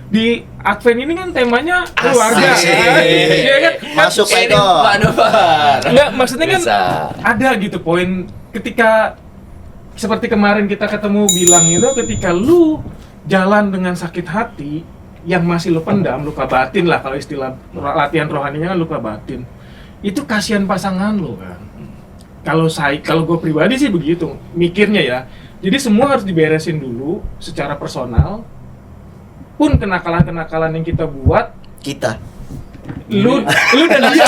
Di Advent ini kan temanya keluarga kan? Iya kan? Masuk Ini Eko. Pak Novar. Enggak, maksudnya kan Bisa. ada gitu poin ketika seperti kemarin kita ketemu bilang itu, ketika lu jalan dengan sakit hati yang masih lu pendam, luka batin lah kalau istilah latihan rohaninya kan luka batin. Itu kasihan pasangan lu kan. Kalau gue pribadi sih begitu mikirnya ya. Jadi semua harus diberesin dulu secara personal. Pun kenakalan-kenakalan yang kita buat, Kita. lu dan dia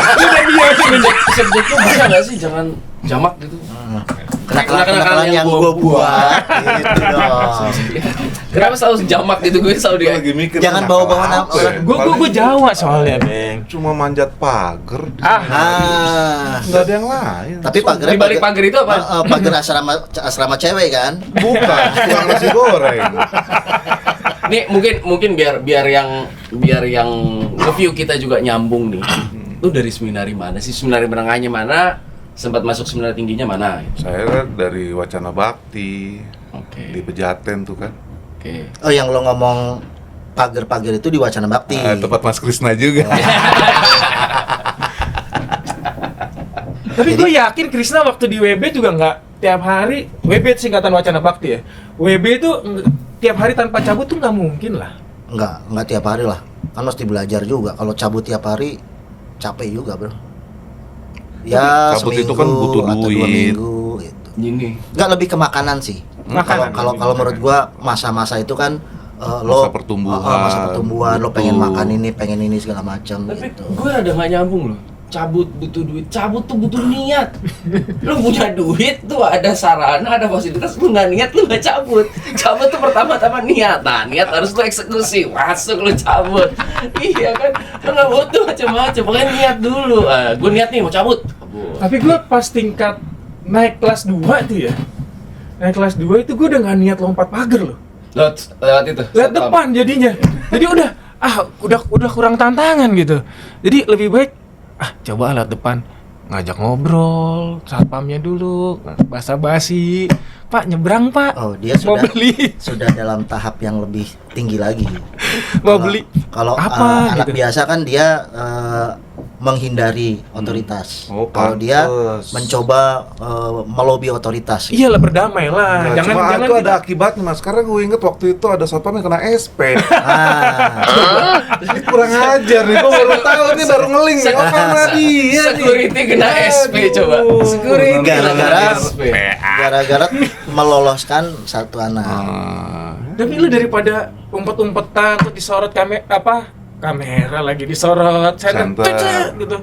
Subjek itu bisa nggak sih jangan jamak gitu? Kenakalan yang gue buat gitu dong. Kenapa selalu jamak gitu? Gue selalu dia. lagi mikir Jangan kenapa bawa-bawa nama apa ya? orang. gue Jawa soalnya, Beng. Cuma manjat pagar. Ah. Nggak ada yang lain. Tapi pagar Di balik pagar itu apa? pagar asrama cewek kan? Bukan, tukang nasi goreng. Nih mungkin biar yang review kita juga nyambung nih. Lu dari seminari mana sih? Seminari menengahnya mana? Sempat masuk seminari tingginya mana? Saya kan dari Wacana Bakti Oke. di Pejaten tuh kan. Oke. Oh, yang lo ngomong pagar-pagar itu di Wacana Bakti. Tempat Mas Krisna juga. Tapi gue yakin Krisna waktu di WB juga nggak tiap hari. WB itu singkatan Wacana Bakti ya. WB itu tiap hari tanpa cabut tuh nggak mungkin lah. Enggak tiap hari lah. Kan mesti belajar juga. Kalau cabut tiap hari capek juga, Bro. Ya, Cabut itu seminggu kan butuh atau 2 duit. minggu gitu. Gini. Enggak, lebih ke makanan sih. Makanan. Kalau menurut gua masa-masa itu kan Masa pertumbuhan. masa pertumbuhan, lo pengen Betul. makan ini, pengen ini segala macam Tapi gitu. gue ada nggak nyambung loh. Cabut butuh duit, cabut tuh butuh niat. Lu punya duit tuh ada sarana, ada fasilitas, lu nggak niat lu nggak cabut. Cabut tuh pertama-tama niat, nah niat harus lu eksekusi, masuk lu cabut. Iya kan, lu nggak butuh macam-macam, pokoknya niat dulu. Gue niat nih mau cabut. Cabut. Tapi gue pas tingkat naik kelas 2 tuh ya. Naik kelas 2 itu gue udah nggak niat lompat pagar loh. Lewat itu. Lihat Satpam. depan jadinya. Jadi udah kurang tantangan gitu. Jadi lebih baik coba lewat depan, ngajak ngobrol, satpamnya dulu, basa-basi. Pak, nyebrang Pak. Oh, dia mau sudah beli. sudah dalam tahap yang lebih tinggi lagi. Mau beli Kalau apa anak gitu. biasa kan dia menghindari otoritas. Oh, Kalau dia pantes. mencoba melobi otoritas. Iyalah, berdamai lah. Nah, jangan cuma jangan itu ada kita- akibatnya Mas. Karena gue inget waktu itu ada satpam yang kena SP. Ah, Ini kurang ajar nih. Gue baru tahu ini baru ngeling. Oh, karena dia nih. Security kena SP coba. Security kena Gara-gara- SP. gara-gara meloloskan satu anak. Tapi lu daripada umpet-umpetan terus disorot kamera lagi disorot, saya Center. gitu.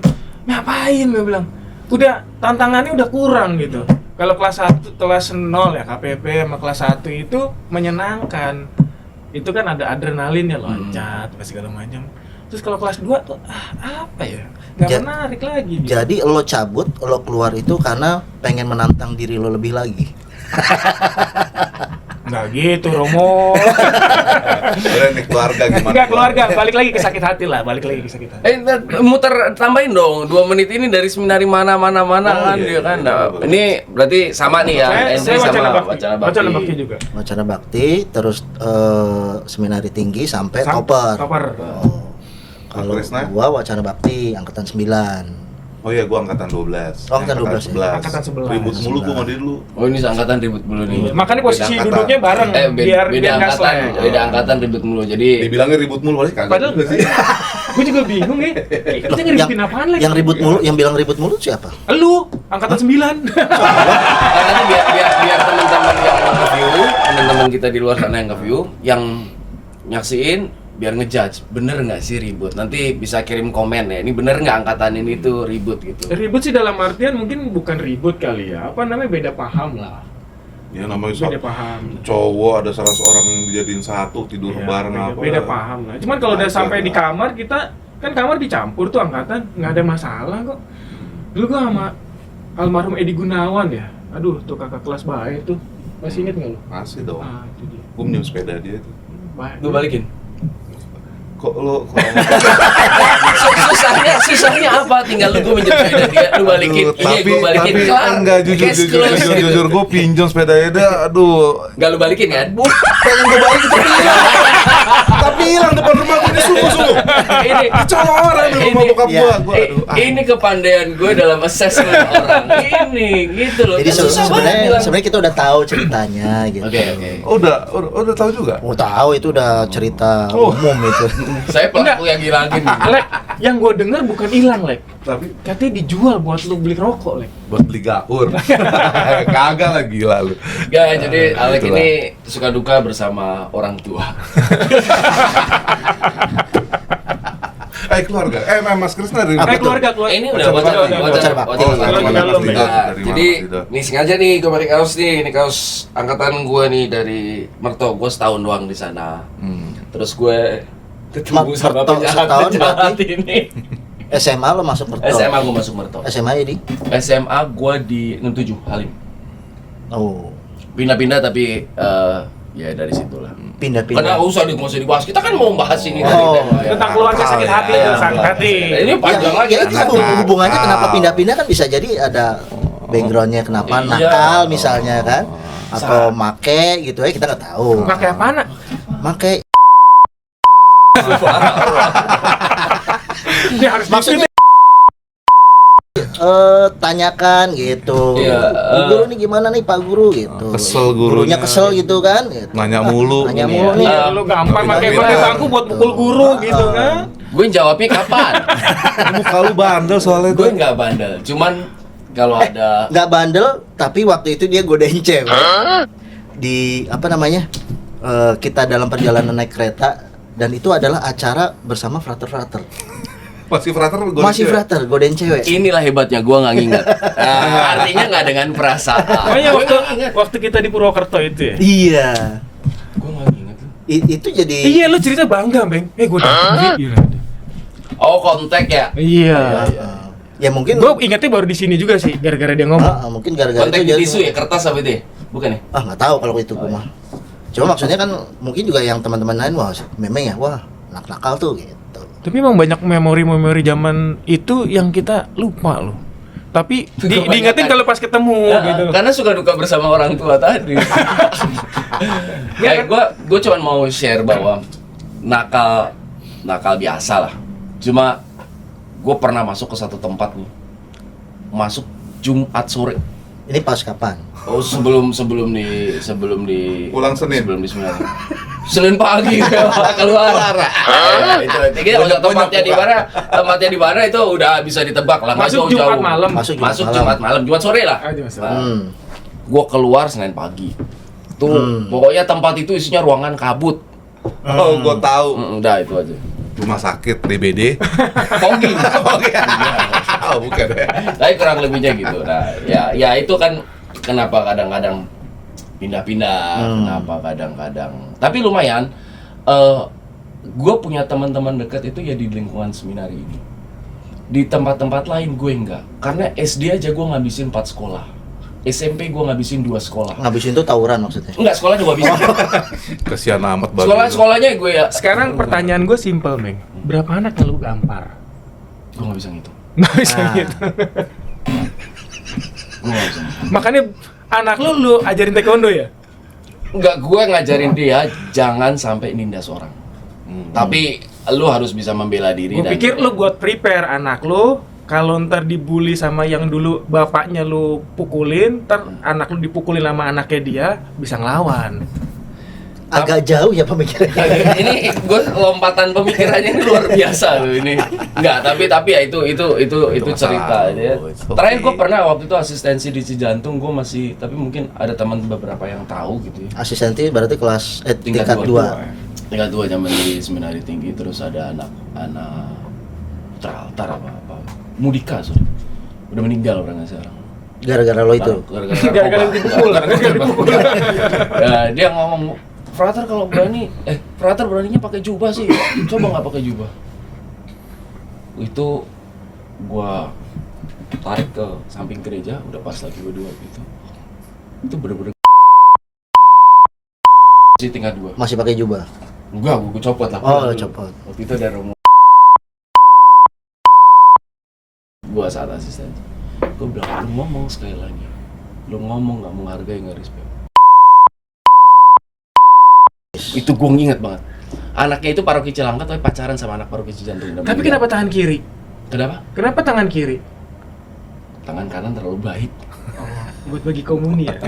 Ngapain gue bilang? Udah tantangannya udah kurang gitu. Kalau kelas 1, kelas 0 ya KPP sama kelas 1 itu menyenangkan. Itu kan ada adrenalinnya, loncat apa segala macam. Terus kalau kelas 2 tuh apa ya? Nggak Ja- menarik lagi gitu. Jadi lo cabut, lo keluar itu karena pengen menantang diri lo lebih lagi. Nggak gitu, Romo. Udah nih keluarga gimana? Enggak, keluarga, balik lagi ke sakit hati lah, balik lagi ke sakit hati. Muter tambahin dong 2 menit ini dari seminari mana Oh, kan iya, dia kan. iya, Nah, betul. ini berarti sama nih ya. Saya Andrew Wacana sama Bakti. Wacana Wacana Bakti juga. Wacana Bakti, terus seminari tinggi sampai Topper. Oh. Kalau Krisna? gua Wacana Bakti angkatan 9. Oh iya, gua angkatan 12. Oh, angkatan 12 ya? Angkatan 11. Ribut mulu gua sama dia dulu. Oh, ini seangkatan ribut mulu nih. Makanya posisi Beda angkatan. duduknya bareng biar beda nggak angkatan, slack. beda angkatan ribut mulu. Jadi Dibilangnya ribut mulu pasti kagak. Padahal juga sih. gue juga bingung ya. Kita ngeributin apaan lagi? Yang ribut mulu, yang bilang ribut mulu siapa? Lu angkatan 9. nanti biar teman-teman yang nge-view, teman-teman kita di luar sana yang nge-view, yang nyaksiin biar ngejudge bener nggak sih ribut, nanti bisa kirim komen ya, ini bener nggak angkatan ini tuh ribut gitu. Ribut sih dalam artian mungkin bukan ribut kali ya. Apa namanya, beda paham lah. Ya namanya Beda paham. cowok ada salah seorang dijadiin satu tidur Iya, bareng beda, apa. beda paham lah. Cuman kalau udah Wajar sampai di lah. kamar, kita kan kamar dicampur tuh angkatan, nggak ada masalah kok. Dulu gua sama almarhum Edi Gunawan ya. Aduh, tuh kakak kelas baik tuh. Masih inget nggak lu? Masih dong. Itu dia. Gua minjem sepeda dia itu. Baik. Gue balikin. Kok lo kalau susahnya apa? Tinggal lu gue minjem sepeda dia, lu balikin. Aduh, Iya, gue balikin. tapi Kelar. enggak Case closed. jujur gue pinjam sepeda Eda, aduh. Enggak lu balikin kan? Pengen gue balikin tapi hilang depan rumah gue ini sungguh. Ini Kecolok orang di rumah bokap iya. gue. ini kepandaian gue dalam assessment orang. Ini gitu loh. Jadi Kan susah banget bilang. sebenarnya kita udah tahu ceritanya gitu. Oke. Udah tahu juga. Mau tahu itu udah cerita Oh. umum itu. Saya pelaku yang hilangin. Lek, yang gue dengar bukan hilang, Lek. Tapi Katanya dijual buat lu beli rokok, Lek. buat beli gaur. Kagak lah gila lu. Ya, jadi Alek Itulah. ini suka duka bersama orang tua. Keluarga. Mas Krisna dari Apa tuh? Keluarga. Ini udah Bocor bocor, Bakti. Bocor Bakti. bocor Oh, Bakti. dari dalam, ya? Nah, Dari jadi mana tidak? nih sengaja nih gue pakai kaos nih, ini kaos angkatan gue nih dari Merto, gue setahun doang di sana. Terus gue ketemu sama Merto setahun penjahat ini. SMA lo masuk Merto. SMA gue masuk Merto. SMA ya di? SMA gue di 67 Halim. Oh, Pindah-pindah tapi ya dari situlah. Karena pindah-pindah. nggak usah dibahas. Kita kan mau bahas ini Oh, tadi. Tentang keluarga sakit hati Ya, tuh, sakit hati. Ini panjang lagi. Ya, itu hubungannya kenapa pindah-pindah kan bisa jadi ada backgroundnya kenapa Iya. nakal misalnya kan, atau make gitu ya kita nggak tahu. Pakai apa, Nak? Make Ini harus maksudnya tanyakan gitu. Iya, Bu guru nih gimana nih Pak Guru gitu. Kesel gurunya. Kesel gitu kan. Gitu. Nanya mulu. Nanya Ini mulu ya. nih. Lu gampang pakai bangku buat pukul guru gitu kan. Gue jawabnya kapan? Muka lu bandel soalnya Gue tuh. nggak bandel. Cuman kalau ada Nggak bandel tapi waktu itu dia godain cewek. Di apa namanya? Kita dalam perjalanan naik kereta dan itu adalah acara bersama frater-frater. Masih frater gue. Masih frater godain cewek. inilah hebatnya gue nggak nginget. Artinya nggak dengan perasaan. Pokoknya Gue nggak inget. waktu kita di Purwokerto itu ya. Iya. Gue nggak inget. Itu jadi Iya, lu cerita bangga, Beng. Gue datang. Iya. Oh kontak ya. Iya. ya mungkin Gue ingetnya baru di sini juga sih, gara-gara dia ngomong. mungkin gara-gara Kontak itu di tisu ya, kertas apa itu ya? Bukan ya? nggak tahu kalau itu gua mah. Cuma maksudnya kan mungkin juga yang teman-teman lain wah memang ya wah nakal tuh gitu. Tapi emang banyak memori-memori zaman itu yang kita lupa loh. Tapi Kebanyakan. diingetin kalau pas ketemu gitu. Karena suka duka bersama orang tua tadi. Kayak gue cuma mau share bahwa nakal biasa lah. Cuma gue pernah masuk ke satu tempat nih, masuk Jumat sore. Ini pas kapan? Oh sebelum di Pulang Senin. Sebelum di Senin pagi keluar. Itu tempatnya di mana? Tempatnya di mana itu udah bisa ditebak lah. nggak Masuk jauh-jauh. Jumat malam. Masuk Jumat malam, Jumat sore lah. Ah, Jumat sore. Gua keluar Senin pagi. Tuh, pokoknya tempat itu isinya ruangan kabut. Oh, gue tahu. Udah itu aja. Rumah sakit DBD. Fogging. Oh, bukan ya. Tapi kurang lebihnya gitu. Nah, ya itu kan kenapa kadang-kadang pindah-pindah, kenapa kadang-kadang. Tapi lumayan gue punya teman-teman dekat itu ya di lingkungan seminari ini. Di tempat-tempat lain gue enggak. Karena SD aja gue ngabisin 4 sekolah. SMP gue ngabisin 2 sekolah. Ngabisin tuh tawuran maksudnya. Enggak, sekolah juga bisa. Kesian amat bagi. Sekolahnya gue ya. Sekarang pertanyaan gue simpel, Meng. Berapa anak yang lu gampar? Gue nggak bisa ngitung. Nggak bisa gitu. Gue nggak bisa ngitung. Makanya anak lu ajarin taekwondo ya? Enggak, gue ngajarin dia jangan sampai nindas orang. Tapi lu harus bisa membela diri. Gue pikir lu buat prepare anak lu, kalau ntar dibully sama yang dulu bapaknya lu pukulin, ntar anak lu dipukulin sama anaknya dia, bisa ngelawan. Agak jauh ya pemikirannya. Ini gue lompatan pemikirannya ini luar biasa loh ini. Enggak, tapi ya itu cerita masalah ya. lu, it's Terakhir okay. gue pernah waktu itu asistensi di Cijantung, gue masih, tapi mungkin ada teman beberapa yang tahu gitu ya. Asistenti berarti kelas tingkat 2. Tingkat 2 zaman di seminari tinggi, terus ada anak Traltar apa Mudika sorry. Udah meninggal orangnya sekarang. Gara-gara lo itu. Gara-gara dipukul. Ya, dia ngomong, Frater kalau Frater beraninya pakai jubah sih. Coba nggak pakai jubah. Itu gua tarik ke samping gereja, udah pas lagi berdua gitu. Itu bener-bener sih tingkat 2. Masih pakai jubah. Enggak, gua copot lah. Oh, copot. Waktu itu ada romo gue saat asisten. Gue bilang, lu ngomong sekali lagi, lu ngomong nggak menghargai, nggak respect. Itu gue nginget banget. Anaknya itu paroki Cilangkap tapi pacaran sama anak paroki Cijantung. Tapi kenapa tangan kiri? Kenapa? Kenapa tangan kiri? Tangan kanan terlalu baik. Buat bagi komuni ya.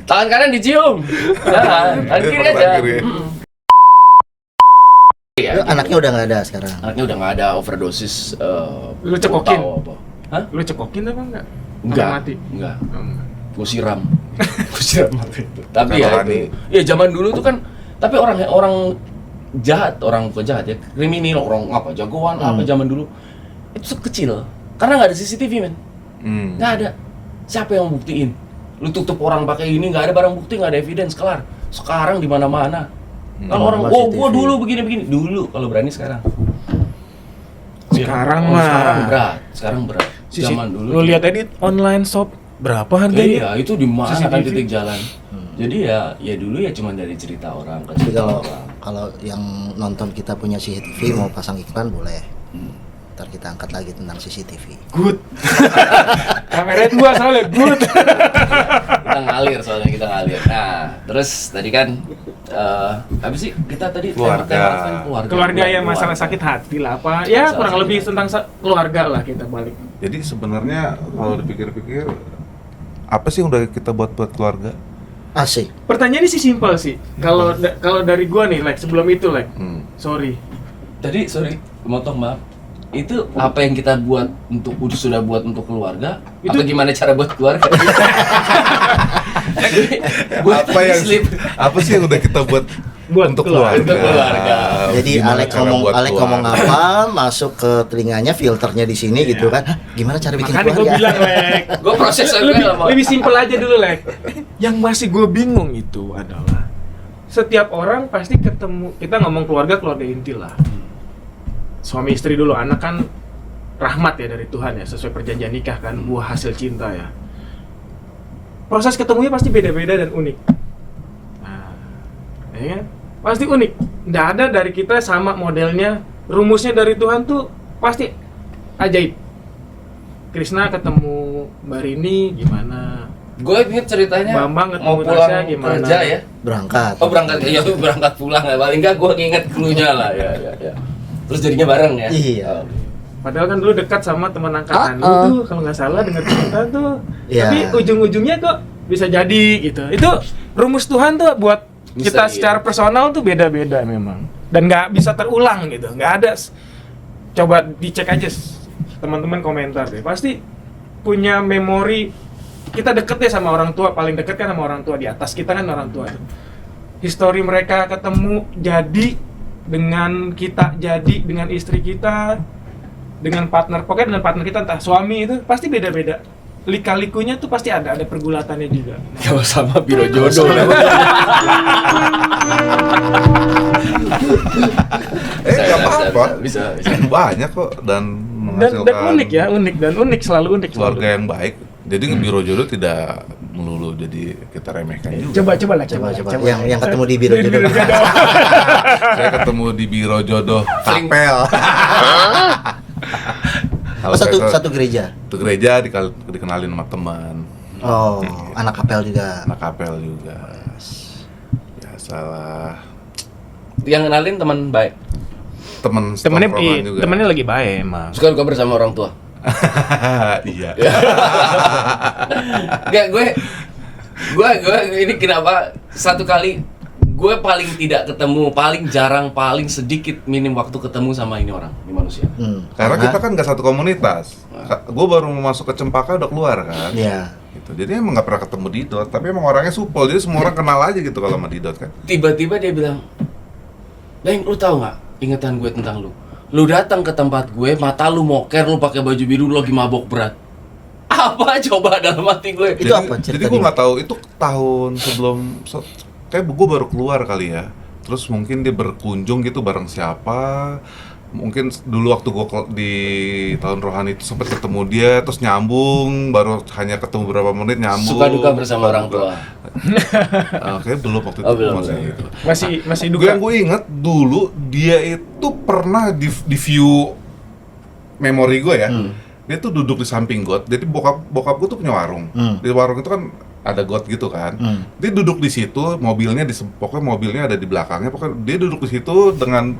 Tangan kanan dicium. Nah, tangan kiri aja. Tangan kiri. Iya. Anaknya udah nggak ada sekarang. Anaknya udah nggak ada, overdosis. Lu cekokin? tahu apa? Hah? Lu cekokin apa enggak? Enggak. Sampai mati. Enggak. Oh, enggak. Gue siram. Gue siram waktu itu. Tapi ya, Karena itu, ya zaman dulu tuh kan. Tapi orang jahat, orang bukan jahat ya, kriminal, orang apa jagoan apa zaman dulu itu kecil. Karena nggak ada CCTV men, nggak ada. Siapa yang buktiin? Lu tutup orang pakai ini, nggak ada barang bukti, nggak ada evidence, kelar. Sekarang di mana-mana. Kalau orang, oh CCTV. gua dulu begini-begini, dulu kalau berani sekarang. Sekarang Oh, mah. sekarang berat. Zaman dulu. Lu lihat edit online shop berapa harganya? Iya, itu di mana kan CCTV? titik jalan. Jadi ya dulu ya cuma dari cerita orang ke Tapi cerita kalau orang. kalau yang nonton kita punya CCTV mau pasang iklan boleh. Ntar kita angkat lagi tentang CCTV. Good. Kamera dua soalnya good. Kita ngalir soalnya kita ngalir. Nah, terus tadi kan apa sih kita tadi Keluarga. tema Keluarga ya masalah sakit hati lah apa? Ya Masalah kurang sakit lebih hati. tentang keluarga lah kita balik. Jadi sebenarnya kalau dipikir-pikir apa sih yang udah kita buat keluarga? Asik. Pertanyaannya sih simpel sih. Kalau kalau dari gua nih, like sebelum itu, like sorry. Tadi sorry, motong maaf. Itu apa yang kita buat sudah buat untuk keluarga? Itu- Atau gimana cara buat keluarga? Apa sih yang udah kita buat Buat untuk keluarga. keluarga? Untuk keluarga. Jadi Gimana Alek cara ngomong buat Alek ngomong keluarga? apa, masuk ke telinganya filternya di sini gitu kan. Hah, gimana cara bikin Makanya gue keluarga? bilang, Lek. Gue proses Lebih simpel aja dulu, Lek. Yang masih gue bingung itu adalah setiap orang pasti ketemu, kita ngomong keluarga inti lah. Suami istri dulu, anak kan rahmat ya dari Tuhan ya, sesuai perjanjian nikah kan, buah hasil cinta ya. Proses ketemunya pasti beda-beda dan unik. Nah, ya kan? Pasti unik. Nggak ada dari kita sama modelnya. Rumusnya dari Tuhan tuh pasti ajaib. Krishna ketemu Mbak Rini gimana? Gue inget ceritanya Bambang ketemu mau pulang Tasya gimana? kerja ya. Berangkat. Oh berangkat, ya berangkat pulang ya. Paling nggak gue nginget cluenya lah ya. Terus jadinya bareng ya. Iya. Oh. Padahal kan dulu dekat sama teman angkatan lu tuh, kalau nggak salah dengar cerita tuh. Iya. Tapi ujung-ujungnya kok bisa jadi gitu. Itu rumus Tuhan tuh buat kita Misteri, secara ya. personal tuh beda-beda memang. Dan nggak bisa terulang gitu. Nggak ada. Coba dicek aja teman-teman komentar deh. Pasti punya memori. Kita deket deh sama orang tua. Paling deket kan sama orang tua. Di atas kita kan orang tua. Histori mereka ketemu jadi dengan kita, jadi dengan istri kita, dengan partner, pokoknya dengan partner kita, entah suami itu pasti beda-beda. Lika-likunya tuh pasti ada pergulatannya juga. Kalau sama biro jodoh. Nggak apa-apa. Bisa. Banyak kok dan Dan menghasilkan unik ya, unik, selalu unik. keluarga selalu. yang baik. Jadi biro jodoh tidak melulu jadi kita remehkan juga. Coba lah, Coba. Yang ketemu di biro jodoh. Saya ketemu di biro jodoh kapel. Kalau Oh, saya satu gereja. ke gereja dikenalin sama teman, Oh, anak kapel juga. anak kapel juga. Ya salah. Yang kenalin teman baik. Temennya lagi baik emang. Suka kabar sama orang tua. Iya. Gak, gue ini kenapa satu kali gue paling tidak ketemu, paling jarang, paling sedikit minim waktu ketemu sama ini orang, ini manusia. Karena kita kan nggak satu komunitas. Gue baru mau masuk ke Cempaka udah keluar kan. Iya. Gitu. Jadi emang nggak pernah ketemu Didot, tapi emang orangnya supel. Jadi semua orang kenal aja gitu kalau sama Didot kan. Tiba-tiba dia bilang, Leng, lu tahu nggak ingatan gue tentang lu? Lu datang ke tempat gue, mata lu moker, lu pakai baju biru, lu lagi mabok berat. Apa coba dalam hati gue? Itu apa Jadi cerita gue di- nggak tahu itu tahun sebelum kayak gue baru keluar kali ya. Terus mungkin dia berkunjung gitu bareng siapa. mungkin dulu waktu gue di tahun rohani itu sempat ketemu dia, terus nyambung, baru hanya ketemu beberapa menit nyambung. Suka duka bersama orang tua. Kayaknya belum waktu itu. Oh, belum. Gitu. Masih duka. Gue inget dulu dia itu pernah di view memori gue ya. Dia tuh duduk di samping got. Jadi bokap gue tuh punya warung. Di warung itu kan ada got gitu kan. Dia duduk di situ, pokoknya mobilnya ada di belakangnya. Pokoknya dia duduk di situ dengan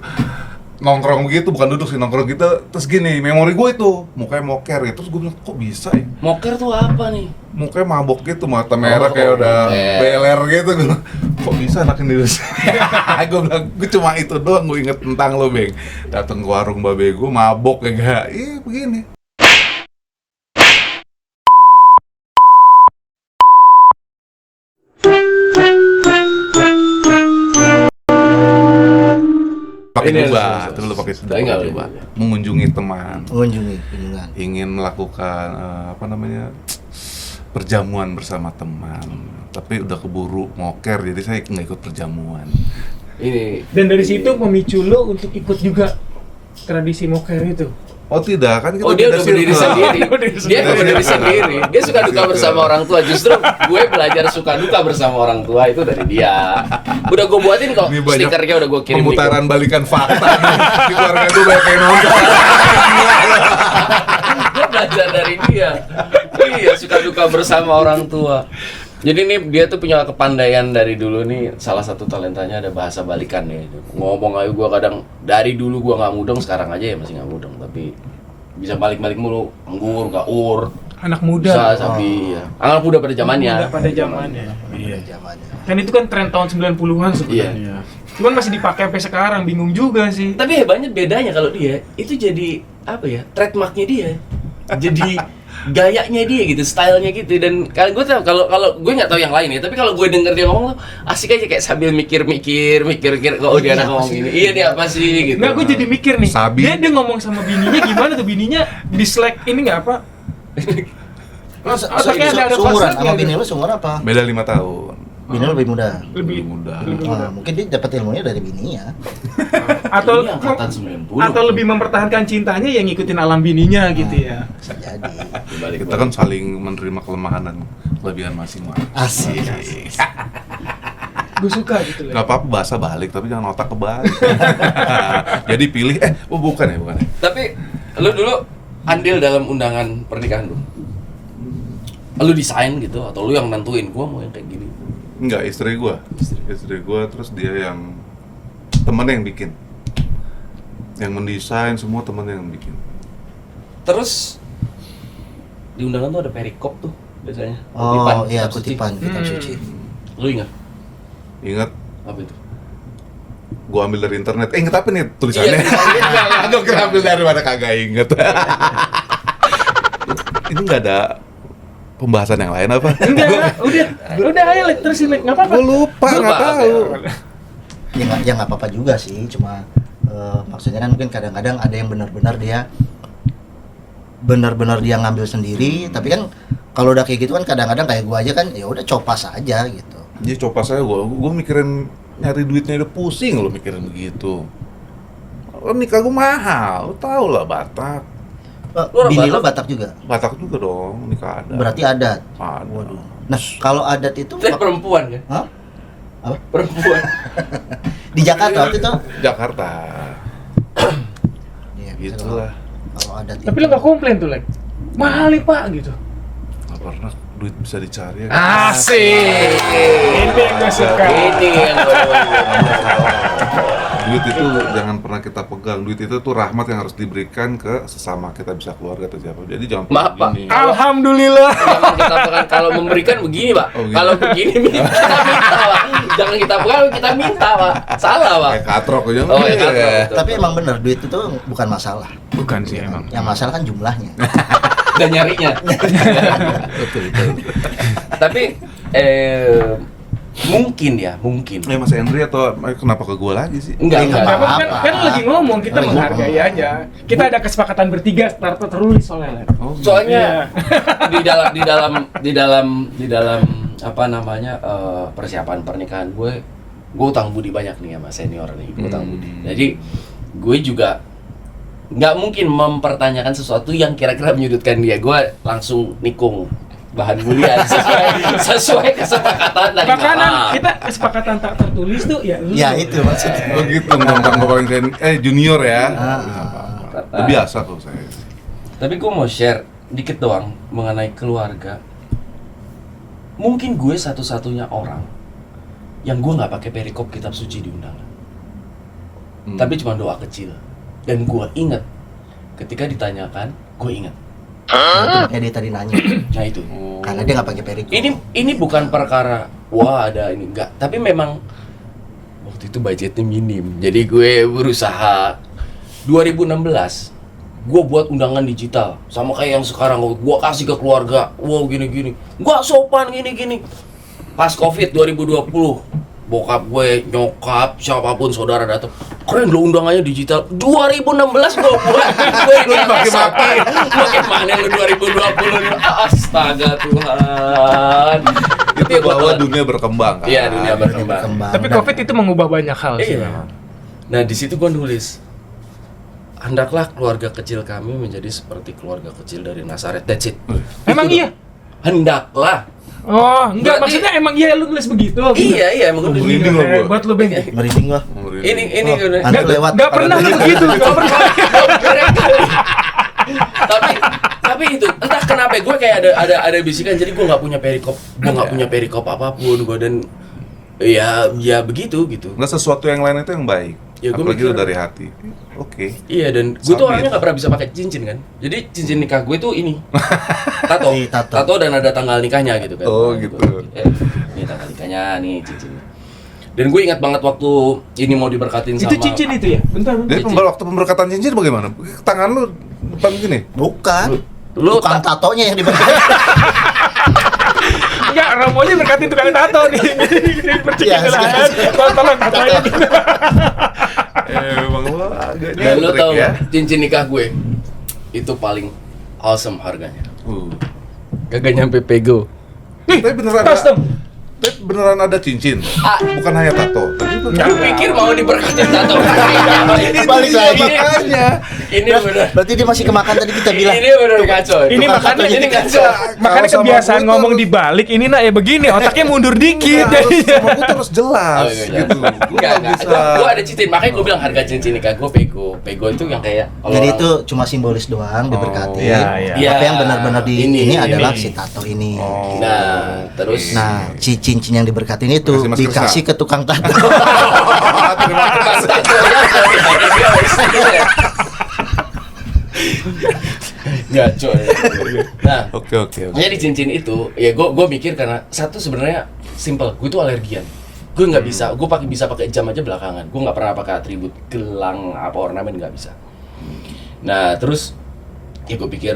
nongkrong gitu, bukan duduk sih, nongkrong gitu. Terus gini, memori gue itu mukanya moker gitu. Terus gue bilang, kok bisa ya? Moker tuh apa nih? Mukanya mabok gitu, mata merah kayak udah beler gitu. Gue bilang, kok bisa anak Indonesia? Gue bilang, gue cuma itu doang gue inget tentang lo, Beng. Dateng ke warung babe gue mabok ya gak? Iya begini. Pakai Ini jubah, harus- itu lo pakai Enggak, jubah, jubah. Mengunjungi teman, Mengunjungi kunjungan. ingin melakukan perjamuan bersama teman, tapi udah keburu moker, jadi saya nggak ikut perjamuan. Ini Dan dari situ memicu lo untuk ikut juga tradisi moker itu. Oh tidak, kan kita Oh, dia beda udah berdiri circle. sendiri. Dia udah berdiri sendiri. Dia suka duka Circle. bersama orang tua. Justru gue belajar suka duka bersama orang tua itu dari dia. Udah gue buatin kok Ini banyak stikernya, udah gue kirim. pemutaran balikan fakta nih. Di keluarga gue banyak yang nonton. Gue belajar dari dia. Iya, suka duka bersama orang tua. Jadi nih dia tuh punya kepandaian dari dulu nih, salah satu talentanya ada bahasa balikan nih. Ngomong aja gua kadang dari dulu gua nggak mudeng, sekarang aja ya masih nggak mudeng, tapi bisa balik-balik mulu, anggur, nggak ur, Anak muda. bisa sapi ya. Anak muda pada zamannya. Muda pada zamannya. Iya. Zamannya. Kan itu kan tren tahun 90-an sebenarnya. Cuman masih dipakai sampai sekarang, bingung juga sih. Tapi hebatnya bedanya kalau dia itu jadi apa ya? Trademarknya dia. Jadi gayanya dia gitu, stylenya gitu. Dan kalau gue tahu, kalau gue nggak tahu yang lain ya, tapi kalau gue denger dia ngomong tuh asik aja, kayak sambil mikir kok dia anak ngomong gini. Iya, dia apa sih gitu. Nggak, gue jadi mikir nih. Sabi. Dia ngomong sama bininya gimana tuh? Bininya dislike ini nggak apa? Otaknya ada Seumuran fasilitasnya sama gitu. bini lu seumuran apa? Beda 5 tahun. Bini lu lebih muda. Lebih muda. Ah, mungkin dia dapat ilmunya dari bininya. Atau Ini angkatan 90. atau lebih mempertahankan cintanya yang ngikutin alam bininya gitu ya. Bisa jadi. Dibalik Kita kan saling menerima kelemahan dan kelebihan masing-masing. Asik. Gue suka gitu Gak lah. apa-apa bahasa balik, tapi jangan otak kebalik. Jadi pilih, bukan ya. Tapi lu dulu andil dalam undangan pernikahan lu? Lu desain gitu atau lu yang nentuin gua mau yang kayak gini? Enggak, istri gua, terus dia yang temen yang bikin, yang mendesain semua temen yang bikin. Terus di undangan tuh ada perikop tuh biasanya. Oh iya, kitab suci. kutipan kitab suci. Lu ingat Ingat, apa itu? gua ambil dari internet. Ingat apa nih tulisannya? Iya, Gua kira ambil dari mana, kagak inget. Ini nggak ada pembahasan yang lain apa? Enggak, udah ayo Lek, terusin Lek, nggak apa-apa. Gua lupa, nggak Lupa, tahu. Ya nggak apa-apa juga sih, cuma maksudnya kan mungkin kadang-kadang ada yang benar-benar dia ngambil sendiri, tapi kan kalau udah kayak gitu kan kadang-kadang kayak gua aja kan ya udah copas aja gitu. Dia coba saya, gua mikirin nyari duitnya udah pusing lo mikirin begitu. Oh, nikah gua mahal, lo tau lah Batak. Lu orang Bini lo Batak? Batak juga, Batak juga dong, nikah adat. berarti adat. Ada. Waduh. Nah kalau adat itu Saya perempuan kan? Hah? Apa? Perempuan. Di Jakarta waktu itu? Jakarta. Iya, Gitulah. Kalau adat Tapi lo nggak komplain tuh Lek. Mahal nih Pak gitu. Gak pernah duit bisa dicari ya. Asik. Ini yang gue suka. Ini yang gua Duit itu jangan pernah kita pegang. Duit itu tuh rahmat yang harus diberikan ke sesama kita, bisa keluarga atau siapa. Jadi jangan Maaf, Pak. begini. Alhamdulillah. Jangan kita pegang, kalau memberikan begini, Pak. Oh, begini. Kalau begini minta, Pak. Jangan kita pegang, kita minta, Pak. Salah, Pak. Kayak katrok aja. Oh, ya, katrok. Tapi emang bener duit itu bukan masalah. Bukan sih emang. Yang masalah kan jumlahnya. Dan nyarinya. Betul. Tapi mungkin. Mas Henry atau kenapa ke gua lagi sih? Enggak. Kan lo lagi ngomong, kita Lagi menghargai ngomong. aja. Kita ada kesepakatan bertiga, start tertulis soalnya. Lek. Oh, Soalnya di dalam apa namanya persiapan pernikahan gue utang budi banyak nih sama senior nih, gue utang budi. Jadi gue juga nggak mungkin mempertanyakan sesuatu yang kira-kira menyudutkan dia. Gue langsung nikung bahan bulian sesuai kesepakatan tadi. Makanan kita kesepakatan tak tertulis tuh ya. Ya itu maksudnya. Oh gitu, tentang bapak yang junior ya. Kata. Biasa tuh saya. Tapi gue mau share dikit doang mengenai keluarga. Mungkin gue satu-satunya orang yang gue nggak pakai perikop kitab suci di undangan. Tapi cuma doa kecil. Dan gue inget ketika ditanyakan, gue inget. Makanya dia tadi nanya. Nah itu. Karena dia nggak pakai perikop. Ini bukan perkara wah ada ini enggak, tapi memang waktu itu budgetnya minim. Jadi gue berusaha 2016 gue buat undangan digital sama kayak yang sekarang gue kasih ke keluarga. Wow gini-gini. Gua sopan gini-gini. Pas Covid 2020 bokap gue, nyokap, siapapun saudara datang. Keren lo undangannya digital. 2016 gue buat. Gue ini makin mana lu 2020. Astaga Tuhan. Itu bahwa dunia berkembang kan. Iya, dunia berkembang. Tapi Covid itu mengubah banyak hal sih. Iya. Nah, di situ gue nulis, hendaklah keluarga kecil kami menjadi seperti keluarga kecil dari Nazaret. That's it. Emang iya? Hendaklah. Oh, enggak, Berarti- maksudnya emang iya lu nulis begitu. Iya, emang gue Merinding loh gua. Buat lu Beng. Merinding gua. ini udah Anak lewat. Enggak pernah lu begitu, enggak pernah. tapi itu entah kenapa gue kayak ada bisikan, jadi gue nggak punya perikop apapun gue, dan ya begitu gitu. Nggak sesuatu yang lain itu yang baik. Ya, gua Apalagi mikir- itu dari hati. Oke. Iya, dan gue tuh Sabit. orangnya nggak pernah bisa pakai cincin kan. Jadi cincin nikah gue tuh ini tato, Tato. dan ada tanggal nikahnya gitu kan. Oh, Nah, gitu. Ini tanggal nikahnya, nih cincinnya. Dan gue ingat banget waktu ini mau diberkatin sama. Itu cincin itu ya? Bentar. Jadi waktu pemberkatan cincin bagaimana? Tangan lu depan gini? Bukan. Lu Tukang tatonya yang diberi. Enggak, Romonya berkati tukang tato nih. Percikin Iya, lah. Tolong tatoin. Emang lu agak Dan lu nyentrik tau ya. cincin nikah gue itu paling awesome harganya. Uh. Kagak nyampe pego. Tapi beneran Custom. Tapi beneran ada cincin. Bukan hanya tato. Tapi itu Lu pikir mau diberkatin tato? Balik lagi. makanya. Ini bener. Berarti dia masih kemakan tadi kita bilang. Ini bener kacau. Ini Tukang makanya tatonya ini kita- kacau. Makanya Kalau sama kebiasaan gue ngomong tuh- dibalik ini nak ya begini, otaknya mundur dikit jadinya. Sama gue terus jelas Oh, iya, gitu. Gue nggak bisa. Gue ada cincin, makanya gue bilang harga cincin nikah gue pego. Pego itu yang kayak kalau Jadi orang- itu cuma simbolis doang diberkati. iya, iya. Tapi yang benar-benar di Ini, ini adalah ini. si tato ini. Oh. Nah, terus Nah, si cincin yang diberkatin itu Dikasih masker dikasih ke tukang tato. Terima kasih. Gaco ya. Nah, Oke. jadi cincin itu ya gue mikir karena satu sebenarnya simple, gue tuh alergian. Gue nggak bisa, gue bisa pakai jam aja belakangan. Gue nggak pernah pakai atribut gelang apa ornamen, nggak bisa. Nah terus ya gue pikir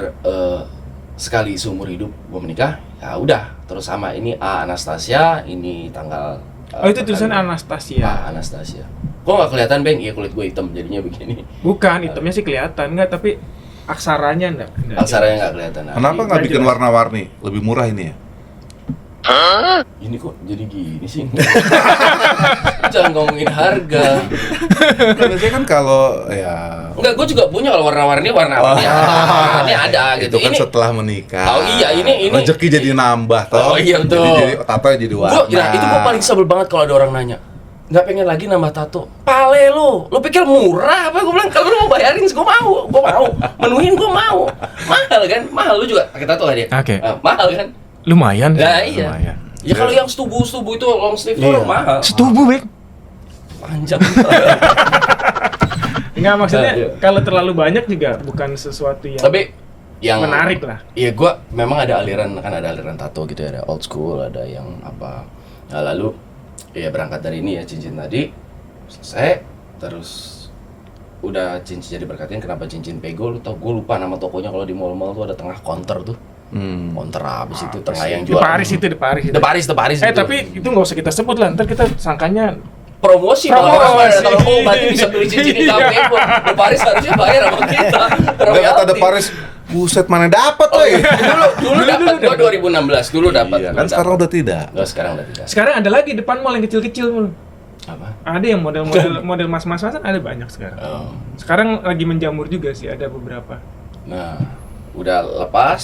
sekali seumur hidup gue menikah, ya udah terus sama ini Anastasia, ini tanggal. Oh itu tulisan pertandingan. Anastasia. Anastasia. Kok nggak kelihatan Bang? Iya kulit gue hitam jadinya begini. Bukan, hitamnya sih kelihatan enggak, tapi aksaranya enggak. Aksaranya nggak kelihatan. Nah, Kenapa nggak Ini bikin jelas. warna-warni? Lebih murah ini ya? Ini kok jadi gini sih? Jangan ngomongin harga. Kan biasanya kan kalau ya Enggak, gue juga punya kalau warna-warni ini ada itu gitu. kan Ini setelah menikah. Oh iya, ini- rezeki jadi nambah toh. Oh iya, betul. Jadi tato jadi warna. itu gue paling sebel banget kalau ada orang nanya, nggak pengen lagi nambah tato. Pale lu pikir murah apa? Gue bilang kalau lu mau bayarin, gue mau, menuhin gue mau. Mahal kan? Mahal lu juga pakai tato kan dia? Oke. Mahal kan? Lumayan. Nah iya. Lumayan. Ya kalau yang setubu itu long sleeve itu Iya. mahal. Setubuh, Bek. Panjang. Enggak, maksudnya Nah, iya. kalau terlalu banyak juga bukan sesuatu yang Tapi yang menarik lah. Iya, gua memang ada aliran tato gitu ya, ada old school, ada yang apa. Nah, lalu ya berangkat dari ini ya cincin tadi selesai, terus udah cincin jadi berkatin. Kenapa cincin pego? Lu tau, gue lupa nama tokonya. Kalau di mall-mall tuh ada tengah counter tuh. Counter habis itu tengah yang Di jual. Paris itu, di Paris itu. The Paris gitu. Tapi itu nggak usah kita sebut lah, ntar kita sangkanya promosi Promosi. malah orang pada tahu, oh berarti bisa beli cincin di kafe. The Paris harusnya bayar sama kita. Ada kata ada Paris, buset mana dapat Oh woy. iya, dulu dapat gua 2016 dulu dapat. Iya, kan sekarang udah tidak. Enggak, sekarang udah tidak. sekarang ada lagi depan mall yang kecil-kecil. Mal. Apa? Ada yang model mas-masan ada banyak sekarang. Oh. Sekarang lagi menjamur juga sih, ada beberapa. Nah, udah lepas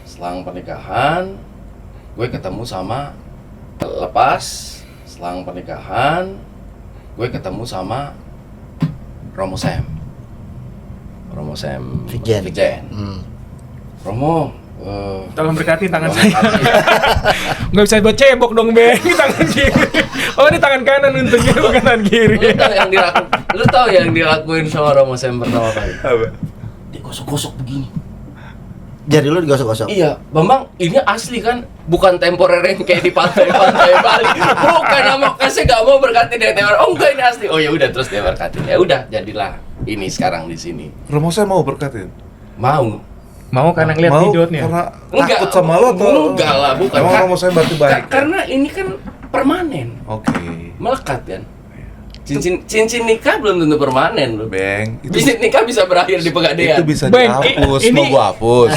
selang pernikahan, gue ketemu sama Romo Sam Vigjen. Romo, Tolong berkati tangan tolong saya. kasih. Nggak bisa buat cebok dong, Beng. Tangan kiri. Oh, ini tangan kanan untungnya, bukan tangan kiri. Lu tahu yang dilakuin sama Romo Sam pertama kali? Apa? Dia gosok-gosok begini. Jadi lu digosok-gosok. Iya, Bambang, ini asli kan, bukan temporer yang kayak di pantai-pantai Bali. Bukan, saya nggak mau berkatin dari temporer. Oh enggak, ini asli. Oh ya udah, terus dia berkatin. Ya udah, jadilah ini sekarang di sini. Romo saya mau berkatin. Mau karena ngeliat Mau videonya. karena Enggak, takut sama lo atau? enggak lah, bukan. Emang Romo saya berarti baik. Karena ini kan permanen, Oke. melekat kan. Cincin nikah belum tentu permanen loh. Beng, Cincin nikah bisa berakhir di pegadaian. itu bisa Beng, dihapus. ini- Mau gua hapus.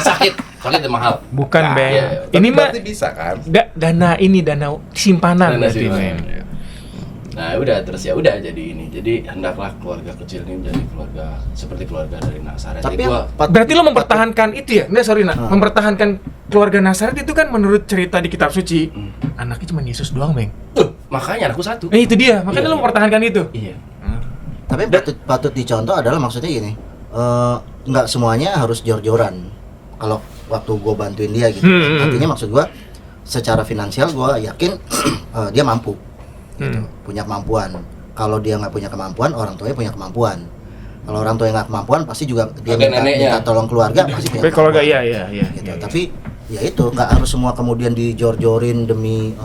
sakit dan mahal. Bukan, Nah, Beng. iya. Ini mah berarti bisa kan? dana simpanan Dana berarti, simpanan, Beng. iya. Nah udah, terus ya udah jadi ini. Jadi hendaklah keluarga kecil ini menjadi keluarga seperti keluarga dari Nazaret. Tapi Jadi gua Berarti lo mempertahankan itu ya? Nggak, sorry nak. Mempertahankan keluarga Nazaret itu kan menurut cerita di kitab suci, anaknya cuma Yesus doang, Beng. makanya anakku satu. Itu dia. Makanya Iya, lo iya. mempertahankan itu. Iya. Tapi patut dicontoh adalah maksudnya gini, nggak semuanya harus jor-joran. Kalau waktu gue bantuin dia gitu, artinya maksud gue, secara finansial gue yakin dia mampu, punya kemampuan. Kalau dia nggak punya kemampuan, orang tuanya punya kemampuan. Kalau orang tuanya nggak kemampuan, pasti juga dia Ada neneknya. minta tolong keluarga, pasti punya Tapi kalau nggak, kemampuan. iya. Gitu. iya. Tapi ya itu nggak harus semua kemudian dijor-jorin demi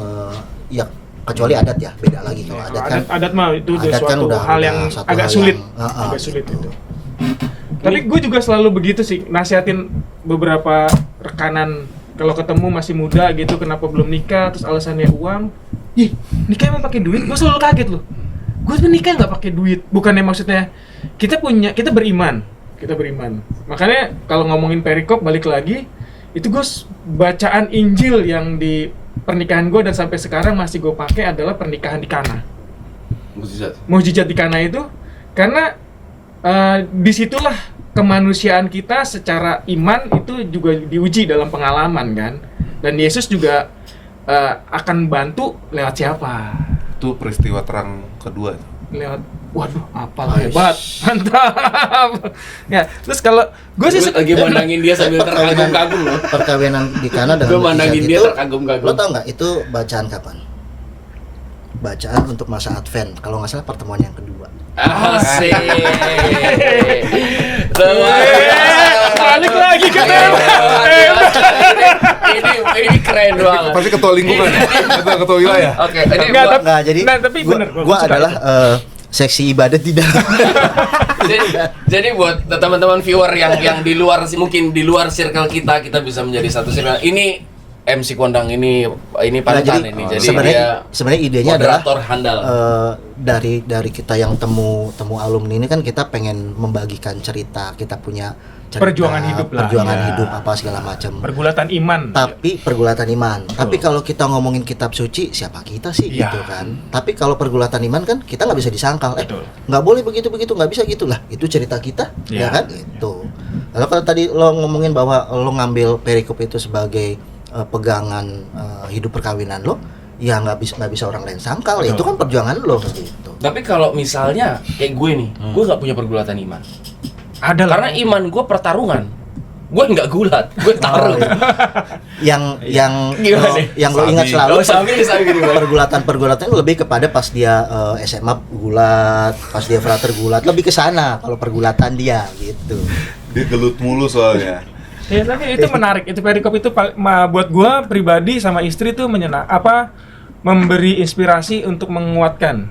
ya kecuali adat ya, beda lagi kalau adat kan. Adat mah itu udah Adat kan suatu udah hal yang satu agak hal sulit. yang, Agak sulit gitu. itu. Tapi gue juga selalu begitu sih, nasihatin beberapa rekanan kalau ketemu masih muda gitu, kenapa belum nikah, terus alasannya uang. Ih, nikah emang pakai duit? Gue selalu kaget loh. Gue tuh nikah nggak pakai duit, bukannya maksudnya kita beriman. Makanya kalau ngomongin perikop balik lagi, itu gue bacaan Injil yang di pernikahan gue dan sampai sekarang masih gue pakai adalah pernikahan di Kana. Mukjizat di Kana itu karena disitulah kemanusiaan kita secara iman itu juga diuji dalam pengalaman kan, dan Yesus juga akan bantu lewat siapa? Itu peristiwa terang kedua. Lewat, waduh, apalah hebat, mantap. Ya, terus kalau gue sih lagi mandangin dia sambil terkagum-kagum loh. Perkawinan di Kana dengan Gue mandangin mukjizat dia itu, terkagum-kagum. lo tau nggak itu bacaan kapan? Bacaan untuk masa Advent, kalau nggak salah pertemuan yang kedua. Asik. balik lagi ke tema. Ini keren banget. Pasti ketua lingkungan ya? Ketua wilayah. Oke, ini Nggak, gua- tapi- Nggak, jadi Nah, tapi gua, bener, gua gua suka adalah seksi ibadat di dalam. jadi buat teman-teman viewer yang di luar mungkin di luar circle kita bisa menjadi satu circle. Ini MC Kondang ini Nah, panutan jadi ini. Jadi sebenarnya idenya adalah moderator handal. dari kita yang temu alumni ini kan kita pengen membagikan cerita, kita punya cerita, Perjuangan hidup lah, perjuangan ya. hidup apa segala macam. Pergulatan iman. Tapi pergulatan iman. Tapi kalau kita ngomongin kitab suci, siapa kita sih Iya. gitu kan? Tapi kalau pergulatan iman kan kita nggak bisa disangkal. Betul. Nggak boleh begitu, nggak bisa gitulah. Itu cerita kita, Iya. ya kan? Itu. Lalu kalau tadi lo ngomongin bahwa lo ngambil perikop itu sebagai pegangan hidup perkawinan lo, ya nggak bisa orang lain sangkal. Betul. Itu kan perjuangan lo gitu. Tapi kalau misalnya kayak gue nih, gue nggak punya pergulatan iman. Ada lah. Karena iman gue pertarungan. Gue nggak gulat, gue taruh. Yang Gimana nih? yang lo ingat Sabi. selalu Oh, sabi gini, Bang. pergulatan lebih kepada pas dia SMA gulat, pas dia frater gulat, lebih ke sana kalau pergulatan dia gitu. Dia gelut mulu soalnya. Ya, tapi itu menarik. Itu perikop itu buat gua pribadi sama istri tuh memberi inspirasi untuk menguatkan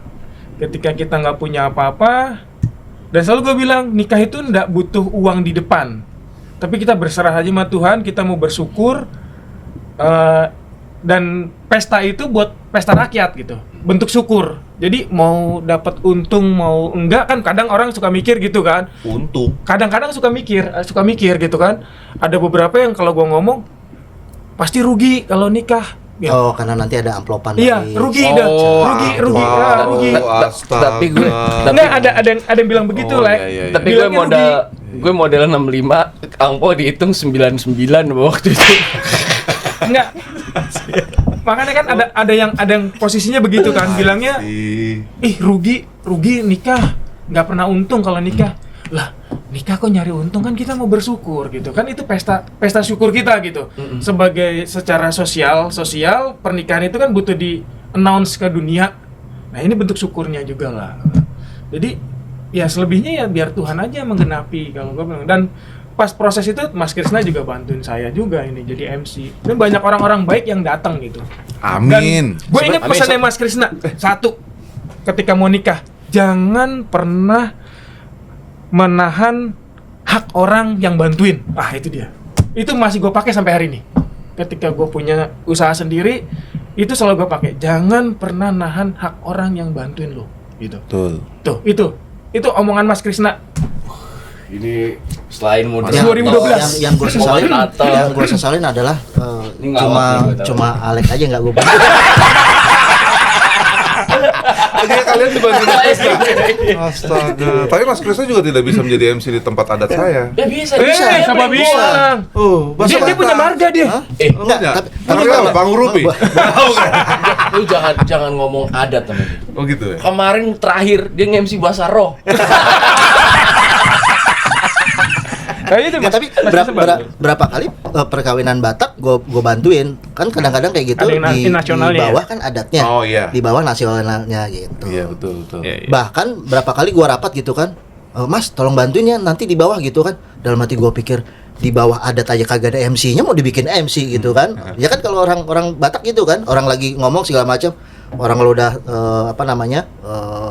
ketika kita nggak punya apa-apa. Dan selalu gue bilang nikah itu nggak butuh uang di depan, tapi kita berserah aja sama Tuhan, kita mau bersyukur, dan pesta itu buat pesta rakyat gitu, bentuk syukur. Jadi mau dapat untung mau enggak kan, kadang orang suka mikir gitu kan. Untuk Kadang-kadang suka mikir gitu kan. Ada beberapa yang kalau gua ngomong pasti rugi kalau nikah. Ya. Oh, karena nanti ada amplopan Iya, dari- rugi dah. Rugi. Astaga. Tapi Nggak, ada yang bilang begitu, Oh, Lek. iya. Tapi gue Bilangnya modal 65, angpo dihitung 99 waktu itu. Enggak. Makanya kan ada yang posisinya begitu kan, bilangnya rugi nikah, nggak pernah untung kalau nikah. Lah, nikah kok nyari untung, kan kita mau bersyukur gitu kan, itu pesta syukur kita gitu. Sebagai secara sosial pernikahan itu kan butuh di announce ke dunia. Nah, ini bentuk syukurnya juga lah. Jadi ya selebihnya ya biar Tuhan aja menggenapi kalau gue bilang. Dan pas proses itu Mas Krisna juga bantuin saya juga ini jadi MC. Dan banyak orang-orang baik yang datang gitu. Amin. Gue ingat pesannya Mas Krisna, satu, ketika mau nikah, jangan pernah menahan hak orang yang bantuin. Ah, itu dia. Itu masih gue pakai sampai hari ini. Ketika gue punya usaha sendiri, itu selalu gue pakai. Jangan pernah nahan hak orang yang bantuin lo, gitu. Betul. Tuh, itu omongan Mas Krisna. Ini selain modal Yang- 2012. yang gue sesalin, Moderator. yang gue sesalin adalah Ini ngawak nih, gua tahu. cuma Alek aja nggak gue. Akhirnya kalian dibantuin Mas Krisna. Astaga. Tapi Mas Krisna juga tidak bisa menjadi MC di tempat adat saya. Ya bisa. Siapa bilang? Dia punya marga dia. Hah? Enggak, tapi tapi apa? Bang Rupi. Lu jangan ngomong adat temen. Oh gitu ya. Kemarin terakhir dia nge-MC bahasa roh. Nah, itu Ya, tapi berapa kali perkawinan Batak gue bantuin, kan kadang-kadang kayak gitu Ada yang di nasionalnya bawah kan adatnya, Oh, iya. di bawah nasionalnya gitu. Iya, betul. Bahkan berapa kali gue rapat gitu kan, Mas tolong bantuin ya nanti di bawah gitu kan. Dalam hati gue pikir di bawah adat aja kagak ada MC-nya, mau dibikin MC gitu kan. Ya kan kalau orang Batak gitu kan, orang lagi ngomong segala macam, orang lo udah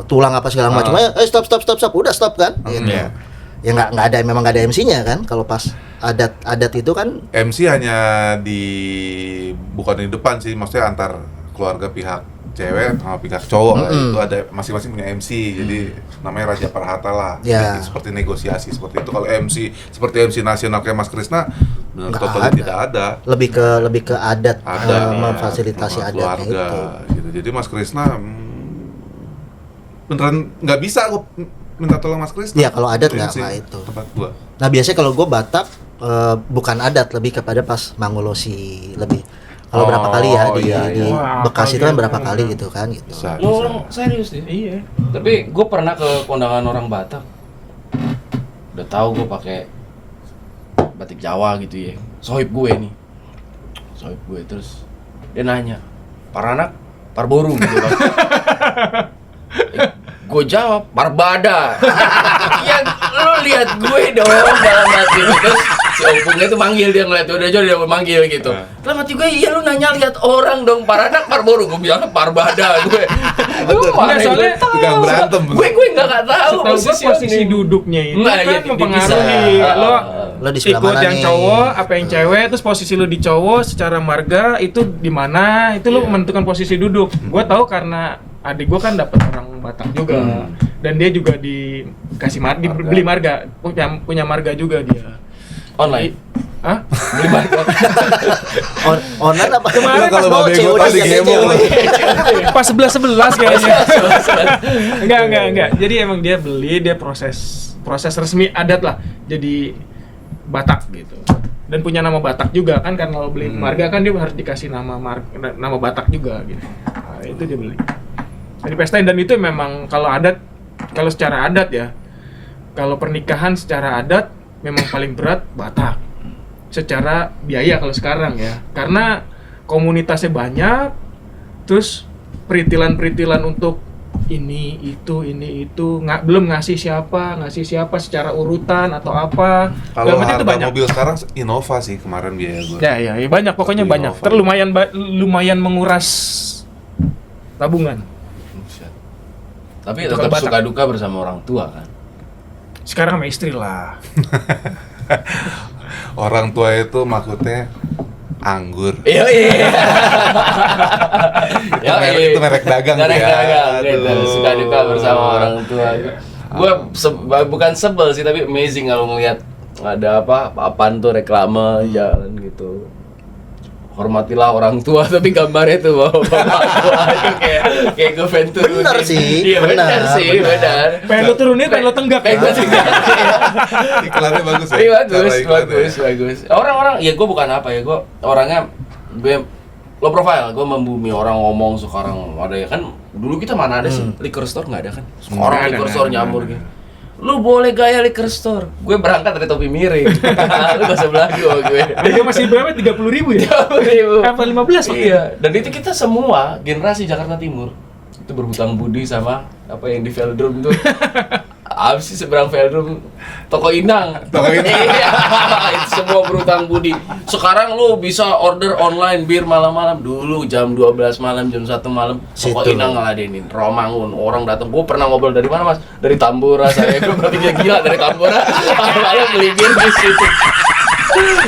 tulang apa segala macam, stop, udah stop kan. Gitu. Iya. Ya memang nggak ada MC-nya kan. Kalau pas adat itu kan MC hanya bukan di depan sih, maksudnya antar keluarga pihak cewek sama pihak cowok lah. Itu ada masing-masing punya MC, jadi namanya Raja Parhata lah. Ya. Jadi seperti negosiasi seperti itu. Kalau MC seperti MC nasional kayak Mas Krisna, benar Nggak totalnya ada. tidak ada. lebih ke adat, Ada memfasilitasi sama adatnya keluarga, itu. gitu. Jadi Mas Krisna beneran nggak bisa kok minta tolong Mas Krisna. Iya, kalau adat Untuk nggak MC itu. tempat gua. Nah biasanya kalau gue Batak bukan adat, lebih kepada pas Mangolosi lebih. Kalau Oh, berapa kali ya di iya. Wah, Bekasi itu kan kalau berapa gitu. kali gitu kan gitu. Bisa, Lu bisa. orang serius nih. Iya. Tapi gue pernah ke kondangan orang Batak. Udah tahu gue pakai batik Jawa gitu ya. Sohib gue nih. Sohib gue terus dia nanya, "Paranak, parboru" gitu kan. Gue jawab, "Parbada." Ya lu lihat gue dong dalam hati. Terus si opungnya tuh manggil, dia ngeliat udah jauh dia manggil gitu. Dalam hati gue, iya lu nanya lihat orang dong, Paranak, Parboru. Gue bilang Parbada gue. Lu mana Nggak, soalnya gue tahu. tukang berantem. Gue nggak tahu Setahu gue posisi duduknya itu Nggak, kan iya, mempengaruhi bisa. Lo di sebelah ikut mana yang nih? cowok apa yang cewek, terus posisi lu di cowok secara marga itu di mana, itu lu menentukan posisi duduk. Gue tahu karena adik gue kan dapat orang Batak juga, dan dia juga dikasih beli marga, punya marga juga dia. Online. Hah? Beli marga. Online apa? Kemarin kalau pas babe COD gua tadi katanya gemo. COD. Pas 11-11 kayaknya. Enggak. Jadi emang dia beli, dia proses resmi adat lah. Jadi Batak gitu. Dan punya nama Batak juga kan, karena kalau beli marga kan dia harus dikasih nama Batak juga gitu. Nah, itu dia beli. Jadi pestain, dan itu memang kalau secara adat ya. Kalau pernikahan secara adat memang paling berat Batak. Secara biaya kalau sekarang ya. Karena komunitasnya banyak, terus peritilan untuk ini itu belum ngasih siapa secara urutan atau apa. Kalau Dalam arti itu harga banyak. mobil sekarang Innova sih kemarin biaya gua. Ya, banyak, pokoknya Satu banyak. Innova. Terus lumayan menguras tabungan. Buset. Tapi Itu kalau tetap Batak. suka duka bersama orang tua kan. Sekarang sama istri lah. Orang tua itu maksudnya anggur. Iya. Itu merek dagang Merek ya. dagang gitu. Aduh. Suka duka bersama orang tua. Gue bukan sebel sih, tapi amazing kalau ngelihat ada apaan tuh reklame jalan gitu. hormatilah orang tua, tapi gambarnya tuh bapak tua itu kayak gue pengen turunin. Bener sih, Iya benar sih, benar. Pengen lu turunin, pengen lu tenggak. Pengen gue tenggak. Iklannya bagus ya. Iya Cara bagus, iklannya. bagus. Orang-orang, ya gue bukan apa ya, gue orangnya low profile, gue membumi orang ngomong sekarang ada ya kan. Dulu kita mana ada sih liquor store, nggak ada kan? Sekarang Nggak ada, liquor nggak store ada, nyamur nggak gitu. Lu boleh gaya liquor store. Gue berangkat dari topi miring. Lu gak sebelah gue. Dia masih berapa? 30.000 ya? 30.000. Apa 15 waktu Iya, dan itu kita semua generasi Jakarta Timur itu berhutang budi sama apa yang di Veldrum tuh. Apa sih seberang Veldrum? Toko Inang. Toko Inang. Iya, itu semua berhutang budi. Sekarang lu bisa order online bir malam-malam. Dulu jam 12 malam, jam 1 malam Toko Situ. Inang ngeladenin. Romangun, orang datang. Gue pernah ngobrol dari mana, Mas? Dari Tambora. Saya gue berarti dia gila dari Tambora. Malam beli bir di situ.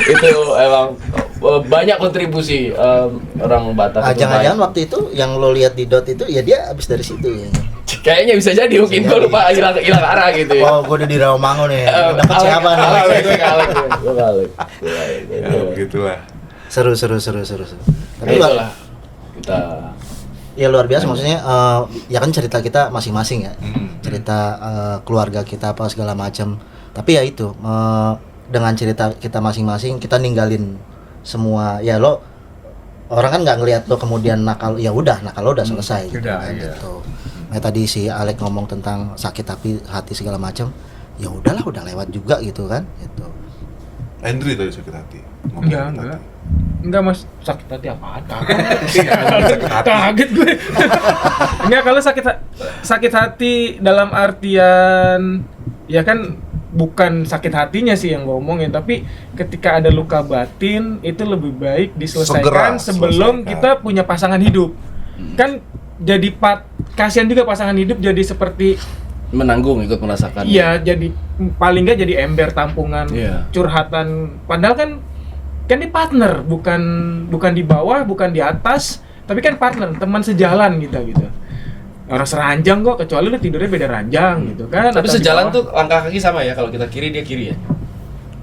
Itu emang banyak kontribusi orang Batak. Ah, itu jangan-jangan baik. waktu itu yang lo lihat di dot itu ya dia habis dari situ ya. Kayaknya bisa jadi, mungkin gue lupa hilang arah gitu ya. Oh, gue udah di Rawamangun ya. Dapat siapa nih? Gue kalek. Ya begitulah. Seru. Tapi Itulah kita. ya luar biasa maksudnya ya kan cerita kita masing-masing ya. Cerita keluarga kita apa segala macam. Tapi ya itu dengan cerita kita masing-masing kita ninggalin semua ya lo orang kan nggak ngelihat lo kemudian nakal ya udah nakal lo udah selesai gitu, Udah, kan, iya. gitu. Nah tadi si Alek ngomong tentang sakit hati segala macam ya udahlah udah lewat juga gitu kan gitu. Andri tadi sakit hati. Enggak mas, sakit hati apaan? Kaget gue. Enggak, kalau sakit hati dalam artian ya kan bukan sakit hatinya sih yang gue omongin, tapi ketika ada luka batin itu lebih baik diselesaikan Segera sebelum selesaikan. kita punya pasangan hidup. Kan jadi kasihan juga pasangan hidup jadi seperti Menanggung, ikut merasakan. iya, jadi paling nggak jadi ember tampungan Iya. curhatan. Padahal kan dia partner, bukan di bawah, bukan di atas, tapi kan partner, teman sejalan gitu. Orang seranjang kok, kecuali lu tidurnya beda ranjang gitu kan. Tapi atau di sejalan bawah. tuh langkah kaki sama ya, kalau kita kiri dia kiri ya.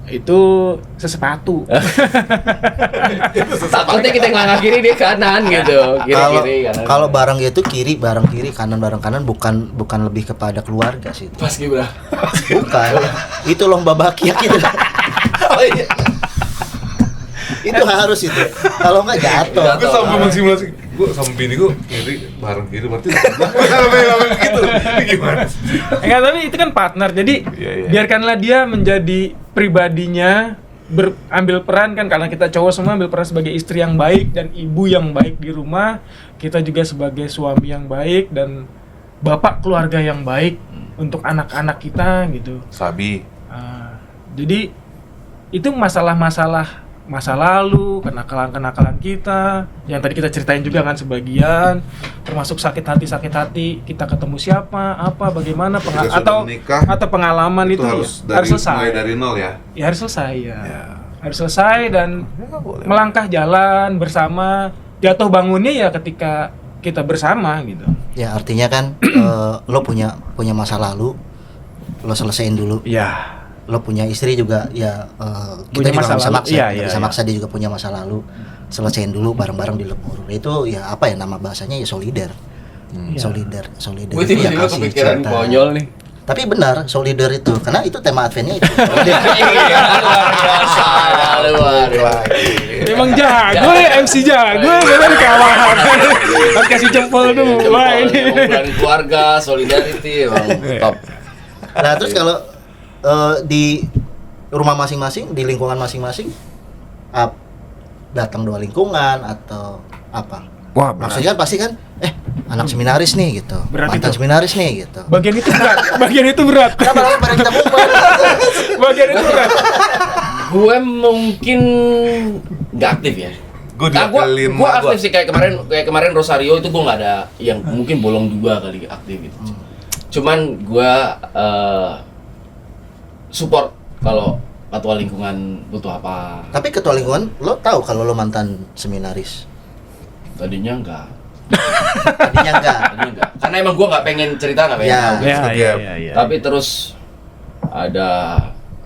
Itu sesepatu. Takutnya kita ngelangkah kiri dia kanan gitu. Kiri kanan. Kalau bareng itu kiri bareng kiri kanan bareng kanan bukan lebih kepada keluarga sih itu. pas gibra. Bukan. Itu lomba bakiak gitu. Oh iya. Itu harus itu. Kalau nggak jatuh. Gue sampai mensimulasi, gue sama bini gue kiri bareng kiri berarti sampai gitu. Ini gimana? Enggak, tapi itu kan partner. Jadi Iya. biarkanlah dia menjadi pribadinya, ambil peran kan, karena kita cowok semua ambil peran sebagai istri yang baik dan ibu yang baik di rumah. Kita juga sebagai suami yang baik dan bapak keluarga yang baik untuk anak-anak kita gitu. Sabi. Jadi itu masa lalu, kenakalan kita yang tadi kita ceritain juga kan sebagian, termasuk sakit hati kita ketemu siapa, apa, bagaimana Ketika sudah menikah, atau pengalaman itu, harus ya, harus selesai. mulai dari nol ya. Ya harus selesai ya. Ya. Harus selesai dan Ya, boleh. melangkah jalan bersama. Jatuh bangunnya ya ketika kita bersama gitu. Ya artinya kan lo punya masa lalu, lo selesaiin dulu. Iya. Lo punya istri juga ya Punya kita juga masa nggak bisa lalu. maksa, Iya, nggak iya, bisa iya. maksa dia juga punya masa lalu. Selesaiin dulu bareng-bareng di lemur. Itu ya apa ya nama bahasanya ya solider. Iya. Solider. Gue Itu ya tiba-tiba kasih kepikiran cinta. konyol nih. Tapi benar solider itu karena itu tema adventnya itu. Iya, luar biasa, luar biasa. Emang jago ya, MC jago ya, bener kawan. Harus kasih jempol dulu. Wah ini. Bukan keluarga, solidarity, emang top. Nah terus kalau di rumah masing-masing, di lingkungan masing-masing, datang dua lingkungan atau apa? Wah, Maksudnya kan pasti kan, anak seminaris nih gitu, Berat mantan itu. seminaris nih gitu. Bagian itu berat. Bagian itu berat. Kenapa lagi pada kita ngumpul? Bagian itu berat. Gue mungkin nggak aktif ya. Gue Gue diakalin aktif sih kayak kemarin Rosario itu gue nggak ada yang mungkin bolong juga kali aktif gitu. Cuman gue support kalau ketua lingkungan butuh apa. Tapi ketua lingkungan, lo tahu kalau lo mantan seminaris? Tadinya enggak. Tadinya enggak. Tadinya enggak. Karena emang gue nggak pengen cerita, nggak pengen Ya. tahu. Gitu. iya. Tapi terus ada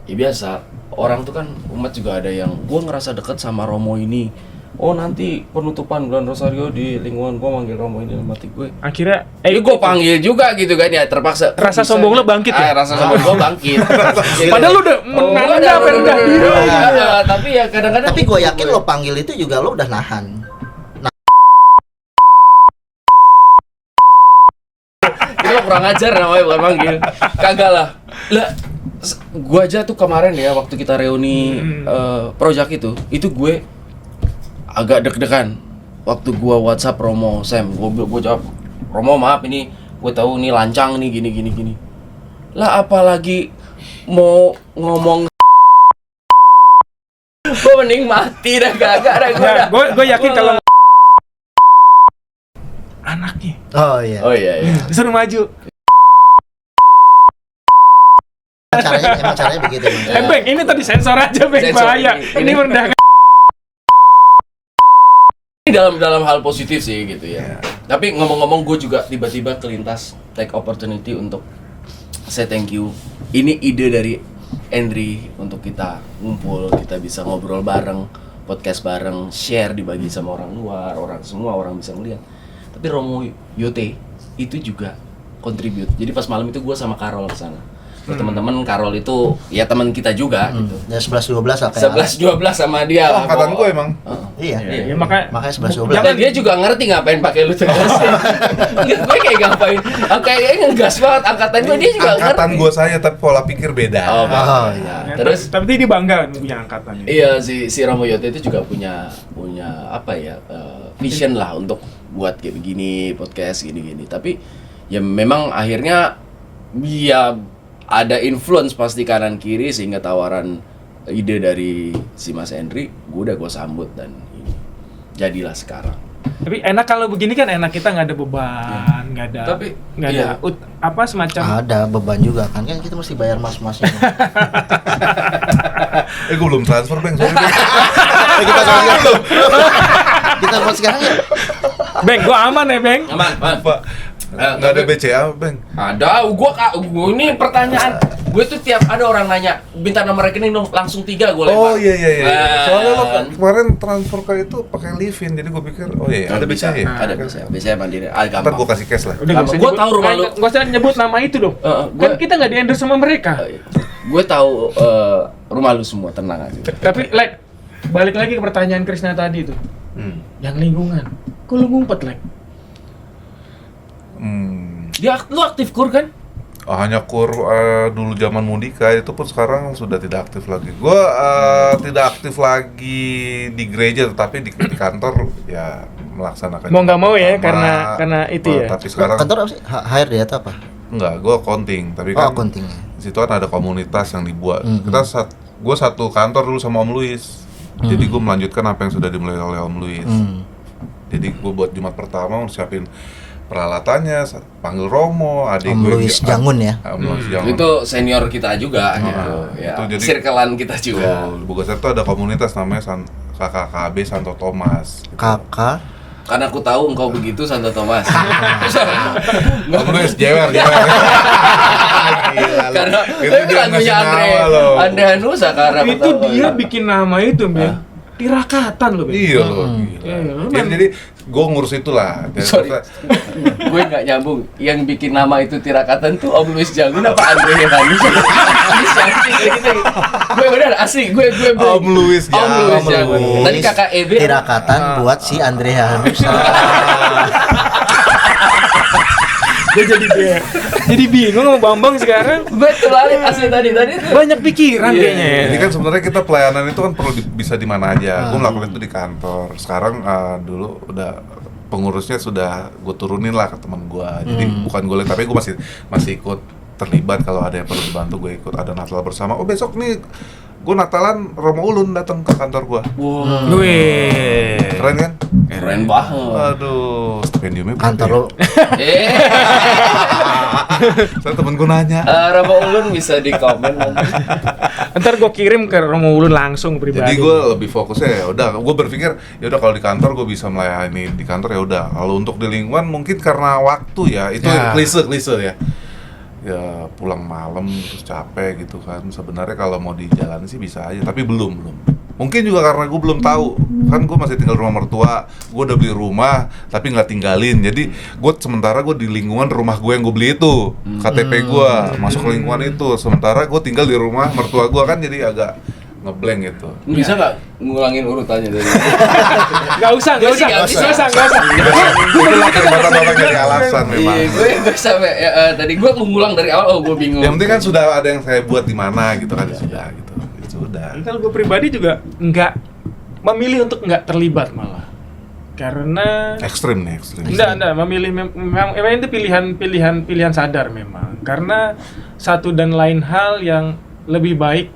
ya biasa orang tuh kan umat juga ada yang gue ngerasa deket sama Romo ini oh nanti penutupan bulan Rosario di lingkungan gue manggil Romo ini mati gue. Akhirnya Gue panggil juga gitu kan ya, terpaksa. Rasa sombong lo bangkit ya? Rasa sombong gue bangkit. Padahal lu udah rendah diri. Tapi ya kadang-kadang. Tapi gue yakin lo panggil itu juga lo udah nahan. Itu kurang ajar namanya, bukan manggil. Kagak lah. Gua aja tuh kemarin ya waktu kita reuni project itu gue agak deg-degan waktu gua WhatsApp Romo, Sam, gua jawab, Romo maaf ini gue tahu ini lancang nih gini. Lah apalagi mau ngomong gue mending mati dah, gara-gara Gue yakin kalau anaknya Oh iya. disuruh maju. Emang caranya begitu. Bang, ini tadi sensor aja, Bang, Sensor, bahaya. ini. Ini merendahkan. Ini dalam hal positif sih gitu ya. Tapi ngomong-ngomong gue juga tiba-tiba kelintas take opportunity untuk say thank you. Ini ide dari Andri untuk kita ngumpul, kita bisa ngobrol bareng, podcast bareng, share dibagi sama orang luar, semua orang bisa ngeliat. Tapi Romo Yote itu juga contribute. Jadi pas malam itu gue sama Karol kesana. Teman-teman Karol itu ya teman kita juga gitu. Ya 11-12 lah kayak 11-12 sama dia. Oh, angkatan gue emang. Iya. Ya, makanya 11-12. Dan dia juga ngerti ngapain pakai lu tegasin. Enggak, gue kayak ngapain. Kayaknya ngegas banget angkatan gue, dia juga Angkatan ngerti. gue saya tapi pola pikir beda. Oh, iya. Terus tapi dia bangga punya angkatan ini. iya si Romo Yote itu juga punya apa ya vision lah untuk buat kayak begini podcast gini. Tapi ya memang akhirnya ya ada influence pasti kanan kiri sehingga tawaran ide dari si Mas Henry gue sambut dan ini jadilah sekarang. Tapi enak kalau begini kan, enak, kita nggak ada beban, nggak ada, Tapi, nggak ada apa semacam. Ada beban juga kan kita mesti bayar mas-masnya. Gue belum transfer, Bang. Sorry, Bang. Kita sekarang belum. Kita buat sekarang ya. Bang, gua aman ya, Bang. Aman. Pak, nggak ada BCA, Bang. Ada, gua ini pertanyaan. Gue tuh tiap ada orang nanya, minta nomor rekening dong, langsung 3 gue lempar. Oh iya. Soalnya lo Kan. kemarin transfer ke itu pakai Livin, jadi gue pikir ada BCA ya. Ada BCA mandiri. Ntar Gampang. gue kasih cash lah. Udah nggak usah Gua nyebut- tahu rumah lu. nggak usah nyebut nama itu dong. Kan kita nggak di-endorse sama mereka. Gue tahu rumah lu semua, tenang aja. Tapi balik lagi ke pertanyaan Krisna tadi tuh. Yang lingkungan. Kok lu ngumpet, Lu aktif kur kan? Hanya kur dulu zaman Mudika, itu pun sekarang sudah tidak aktif lagi. Gue tidak aktif lagi di gereja, tetapi di kantor ya melaksanakan. Mau nggak mau ya, karena itu ya. Tapi sekarang Kantor apa sih? HRD atau apa? enggak, gue accounting. Tapi Oh, kan accounting-nya. di situ kan ada komunitas yang dibuat. Gue satu kantor dulu sama Om Luis. Jadi gue melanjutkan apa yang sudah dimulai oleh Om Luis. Jadi gue buat Jumat pertama siapin peralatannya, panggil Romo, adik Om gue Luis Jangun ya. Om Luis Jangun. Itu senior kita juga gitu. Ya, itu jadi- circlean kita juga. Di Bogor itu ada komunitas namanya KKKB Santo Thomas. Kakak. Karena aku tahu engkau begitu, Santo Thomas. Om Luis jewer. Karena Itu itu dia lagunya ngasih nama loh. Andre Hanusa karena aku Itu tahu. dia bikin nama itu, Bang. Tirakatan loh, Bang. Iya loh. Gila. Jadi gue ngurus itulah. Dan Sorry. ternyata- Gue nggak nyambung. Yang bikin nama itu Tirakatan tuh Om Luis Jangun apa Andre Hanusa? Ini siapa gitu. Gue benar asli. Gue Om Luis Om Luis Jangun. Luis. Tadi kakak EB. Tirakatan buat si Andrea Hanusa. Gue jadi bingung sama Bambang sekarang. Betul asli tadi tuh. Banyak pikiran Iya. kayaknya ya. Jadi kan sebenarnya kita pelayanan itu kan perlu bisa di mana aja. Gue melakukan itu di kantor. Sekarang dulu udah pengurusnya sudah gue turunin lah ke teman gue. Jadi bukan gue, tapi gue masih ikut terlibat kalau ada yang perlu dibantu. Gue ikut ada Natal bersama. Oh besok nih gue Natalan Romo Ulun datang ke kantor gue. Wow. Wih. Keren kan? Keren banget. Aduh, stipendiumnya berapa Kantor ya? lo. Saya temen gue nanya. Romo Ulun bisa di komen nanti. Ntar gue kirim ke Romo Ulun langsung pribadi. Jadi gue lebih fokusnya ya udah, gue berpikir ya udah kalau di kantor gue bisa melayani di kantor ya udah. Kalau untuk di lingkungan mungkin karena waktu ya, itu Ya. klise ya. Ya pulang malam terus capek gitu kan. Sebenarnya kalau mau di jalan sih bisa aja, tapi belum. Mungkin juga karena gue belum tahu, kan gue masih tinggal di rumah mertua, gue udah beli rumah tapi nggak tinggalin, jadi sementara gue di lingkungan rumah gue yang gue beli itu, KTP gue masuk ke lingkungan itu, sementara gue tinggal di rumah mertua gue, kan jadi agak ngeblank gitu. Bisa nggak ngulangin urutannya dari? Nggak usah. Itulah kehebatan dari alasan memang. Iya, gue nggak sampai tadi gue ngulang dari awal, gue bingung. Yang penting kan sudah ada yang saya buat di mana gitu kan, sudah gitu. Sudah. Kalau gue pribadi juga nggak memilih untuk nggak terlibat malah, karena Ekstrim. enggak memang itu pilihan sadar memang, karena satu dan lain hal yang lebih baik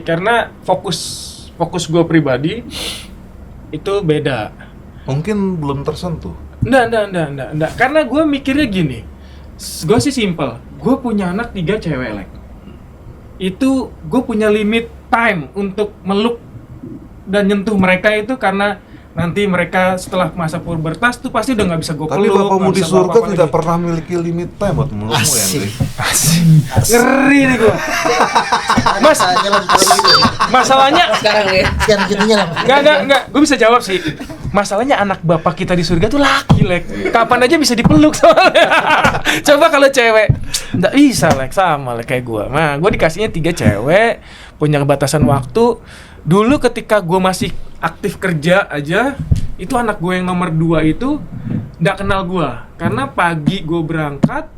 karena fokus gue pribadi itu beda. Mungkin belum tersentuh. Enggak, karena gue mikirnya gini, gue sih simple, gue punya anak 3 cewek like. Itu gue punya limit time untuk meluk dan nyentuh mereka itu, karena nanti mereka setelah masa pubertas tuh pasti udah nggak bisa gue peluk. Tapi bapakmu di surga tidak lagi. pernah memiliki limit time buat melukmu ya, Andre. Ngeri nih gue. Mas, masalahnya Sekarang nih. Sekarang gitunya lah. Enggak, gue bisa jawab sih. Masalahnya anak bapak kita di surga tuh laki, Lek. Kapan aja bisa dipeluk soalnya. Coba kalau cewek, enggak bisa, Lek, sama Lek kayak gue. Nah, gue dikasihnya 3 cewek, punya batasan waktu. Dulu ketika gue masih aktif kerja aja, itu anak gue yang nomor 2 itu nggak kenal gue. Karena pagi gue berangkat,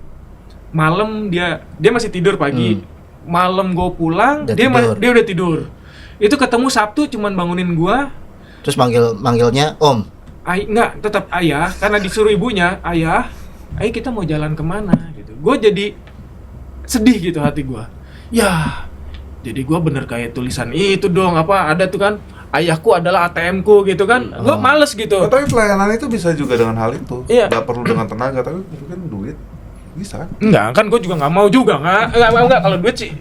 malam dia masih tidur pagi. Malam gue pulang, dia udah tidur. Itu ketemu Sabtu cuman bangunin gue. Terus manggilnya Om. Enggak, tetap ayah, karena disuruh ibunya, ayah, ayo kita mau jalan kemana gitu. Gue jadi sedih gitu hati gue. Ya, jadi gue bener kayak tulisan itu dong, apa ada tuh kan, ayahku adalah ATM-ku gitu kan. Gue males gitu. Tapi pelayanan itu bisa juga dengan hal itu. Iya. Gak perlu dengan tenaga, tapi kan duit bisa. Enggak, kan gue juga nggak mau juga, enggak kalau duit sih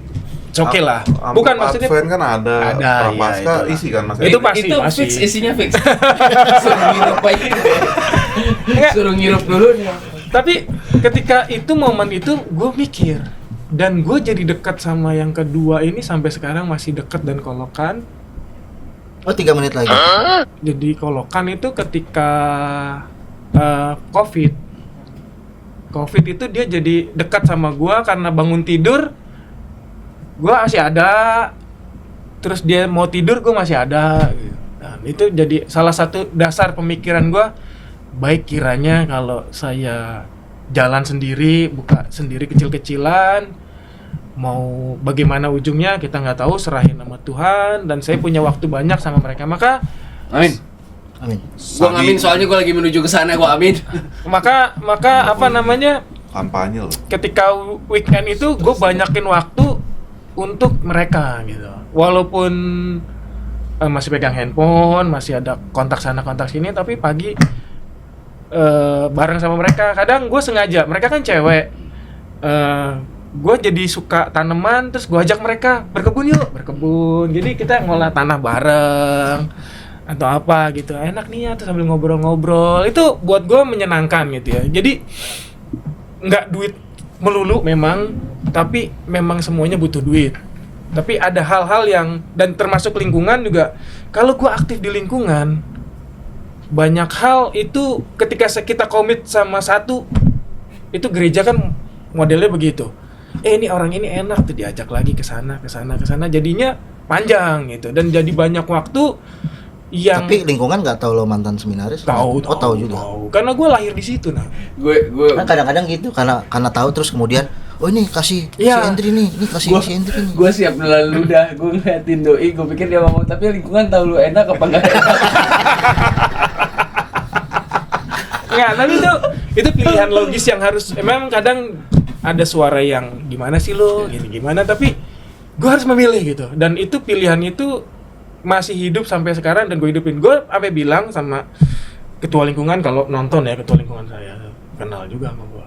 oke lah. Bukan maksudnya Advent kan ada Prapaskah iya, isi kan Mas. Itu pasti Fix, isinya fix. Suruh ngirup aja. Enggak. Suruh ngirup dulu nih. Tapi ketika itu momen itu gue mikir, dan gue jadi dekat sama yang kedua ini sampai sekarang masih dekat dan kolokan. Oh, 3 menit lagi. Jadi kolokan itu ketika COVID itu dia jadi dekat sama gue karena bangun tidur gue masih ada, terus dia mau tidur gue masih ada. Nah, itu jadi salah satu dasar pemikiran gue, baik kiranya kalau saya jalan sendiri, buka sendiri kecil-kecilan, mau bagaimana ujungnya kita nggak tahu, serahin sama Tuhan, dan saya punya waktu banyak sama mereka, maka Amin. Gua ngamin soalnya gua lagi menuju ke sana, gua amin. maka apa namanya, kampanye loh. ketika weekend itu gue banyakin waktu untuk mereka gitu, walaupun masih pegang handphone, masih ada kontak sana kontak sini, tapi pagi bareng sama mereka. Kadang gue sengaja, mereka kan cewek, gue jadi suka tanaman, terus gue ajak mereka berkebun, jadi kita ngolah tanah bareng atau apa gitu, enak nih ya, terus sambil ngobrol-ngobrol, itu buat gue menyenangkan gitu ya. Jadi nggak duit melulu memang, tapi memang semuanya butuh duit. Tapi ada hal-hal yang, dan termasuk lingkungan juga, kalau gue aktif di lingkungan, banyak hal itu ketika kita komit sama satu, itu gereja kan modelnya begitu. Ini orang ini enak tuh, diajak lagi ke sana, jadinya panjang gitu, dan jadi banyak waktu yang. Tapi lingkungan nggak tahu lo mantan seminaris? Tahu juga. Tahu. Karena gue lahir di situ, nah. Gue Kan kadang-kadang gitu, karena tahu terus kemudian, oh ini kasih Iya. si Endri nih, ini kasih si Endri nih. gue siap nelan ludah, gue ngeliatin doi, gue pikir dia mau, tapi lingkungan tahu lu enak apa enggak. Nggak, tapi itu pilihan logis yang harus, memang kadang ada suara yang gimana sih lo, gimana, tapi gue harus memilih gitu, dan itu pilihan itu masih hidup sampai sekarang, dan gue hidupin. Gue sampai bilang sama ketua lingkungan, kalau nonton ya, ketua lingkungan saya kenal juga sama gue,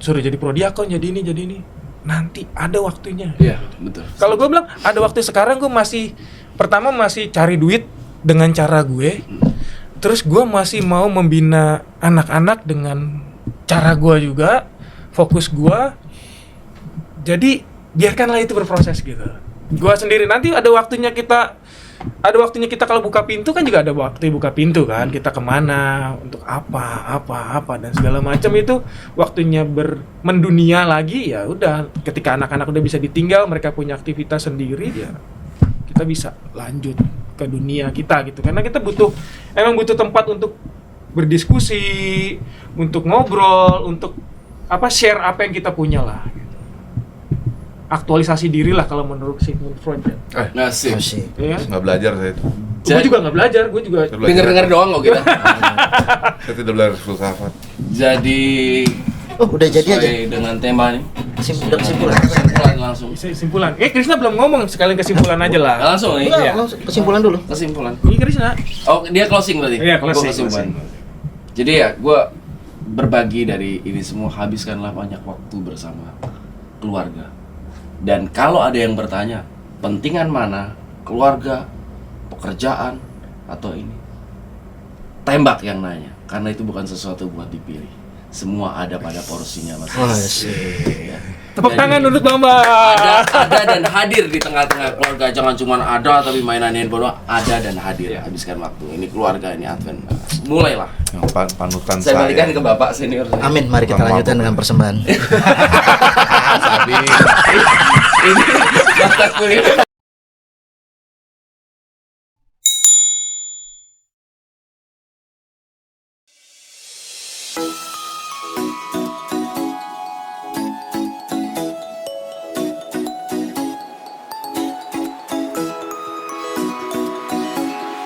suruh jadi prodiakon, jadi ini, nanti ada waktunya. Iya, betul. Kalau gue bilang ada waktu sekarang, gue masih cari duit dengan cara gue, terus gue masih mau membina anak-anak dengan cara gue juga, fokus gue. Jadi biarkanlah itu berproses gitu. Gua sendiri nanti ada waktunya kita kalau buka pintu kan juga ada waktu buka pintu kan, kita kemana, untuk apa dan segala macam itu waktunya mendunia lagi. Ya udah, ketika anak-anak udah bisa ditinggal, mereka punya aktivitas sendiri, ya kita bisa lanjut ke dunia kita gitu, karena kita emang butuh tempat untuk berdiskusi, untuk ngobrol, untuk share apa yang kita punya lah. Aktualisasi diri lah kalau menurut Sigmund Freud ya. Ngasih. Ya. Nggak belajar saya itu. Gue juga nggak belajar, gue juga Dengar-dengar doang kok kita. Saya tidak belajar filsafat. Jadi udah jadi aja. sesuai dengan tema nih. Kesimpulan. Kesimpulan langsung. kesimpulan. Krisna belum ngomong, sekalian kesimpulan aja lah. Langsung nih. Enggak, Iya. langsung kesimpulan dulu. Kesimpulan. Ini Krisna. Oh, dia closing berarti? Iya, Gua closing. kesimpulan. Jadi ya, gue berbagi dari ini semua, habiskanlah banyak waktu bersama keluarga. Dan kalau ada yang bertanya, pentingan mana? Keluarga, pekerjaan, atau ini? Tembak yang nanya, karena itu bukan sesuatu buat dipilih. Semua ada pada porsinya masing-masing. Ya. Tepuk Jadi, tangan untuk Bamba. ada dan hadir di tengah-tengah keluarga. Jangan cuma ada tapi mainan handphone doang. Ada dan hadir. Habiskan waktu. Ini keluarga, ini Advent. Mulailah. Yang panutan Saya saya. balikan ke bapak senior saya. Amin, mari kita lanjutkan dengan persembahan. Sabi. Ini bapak kuliah.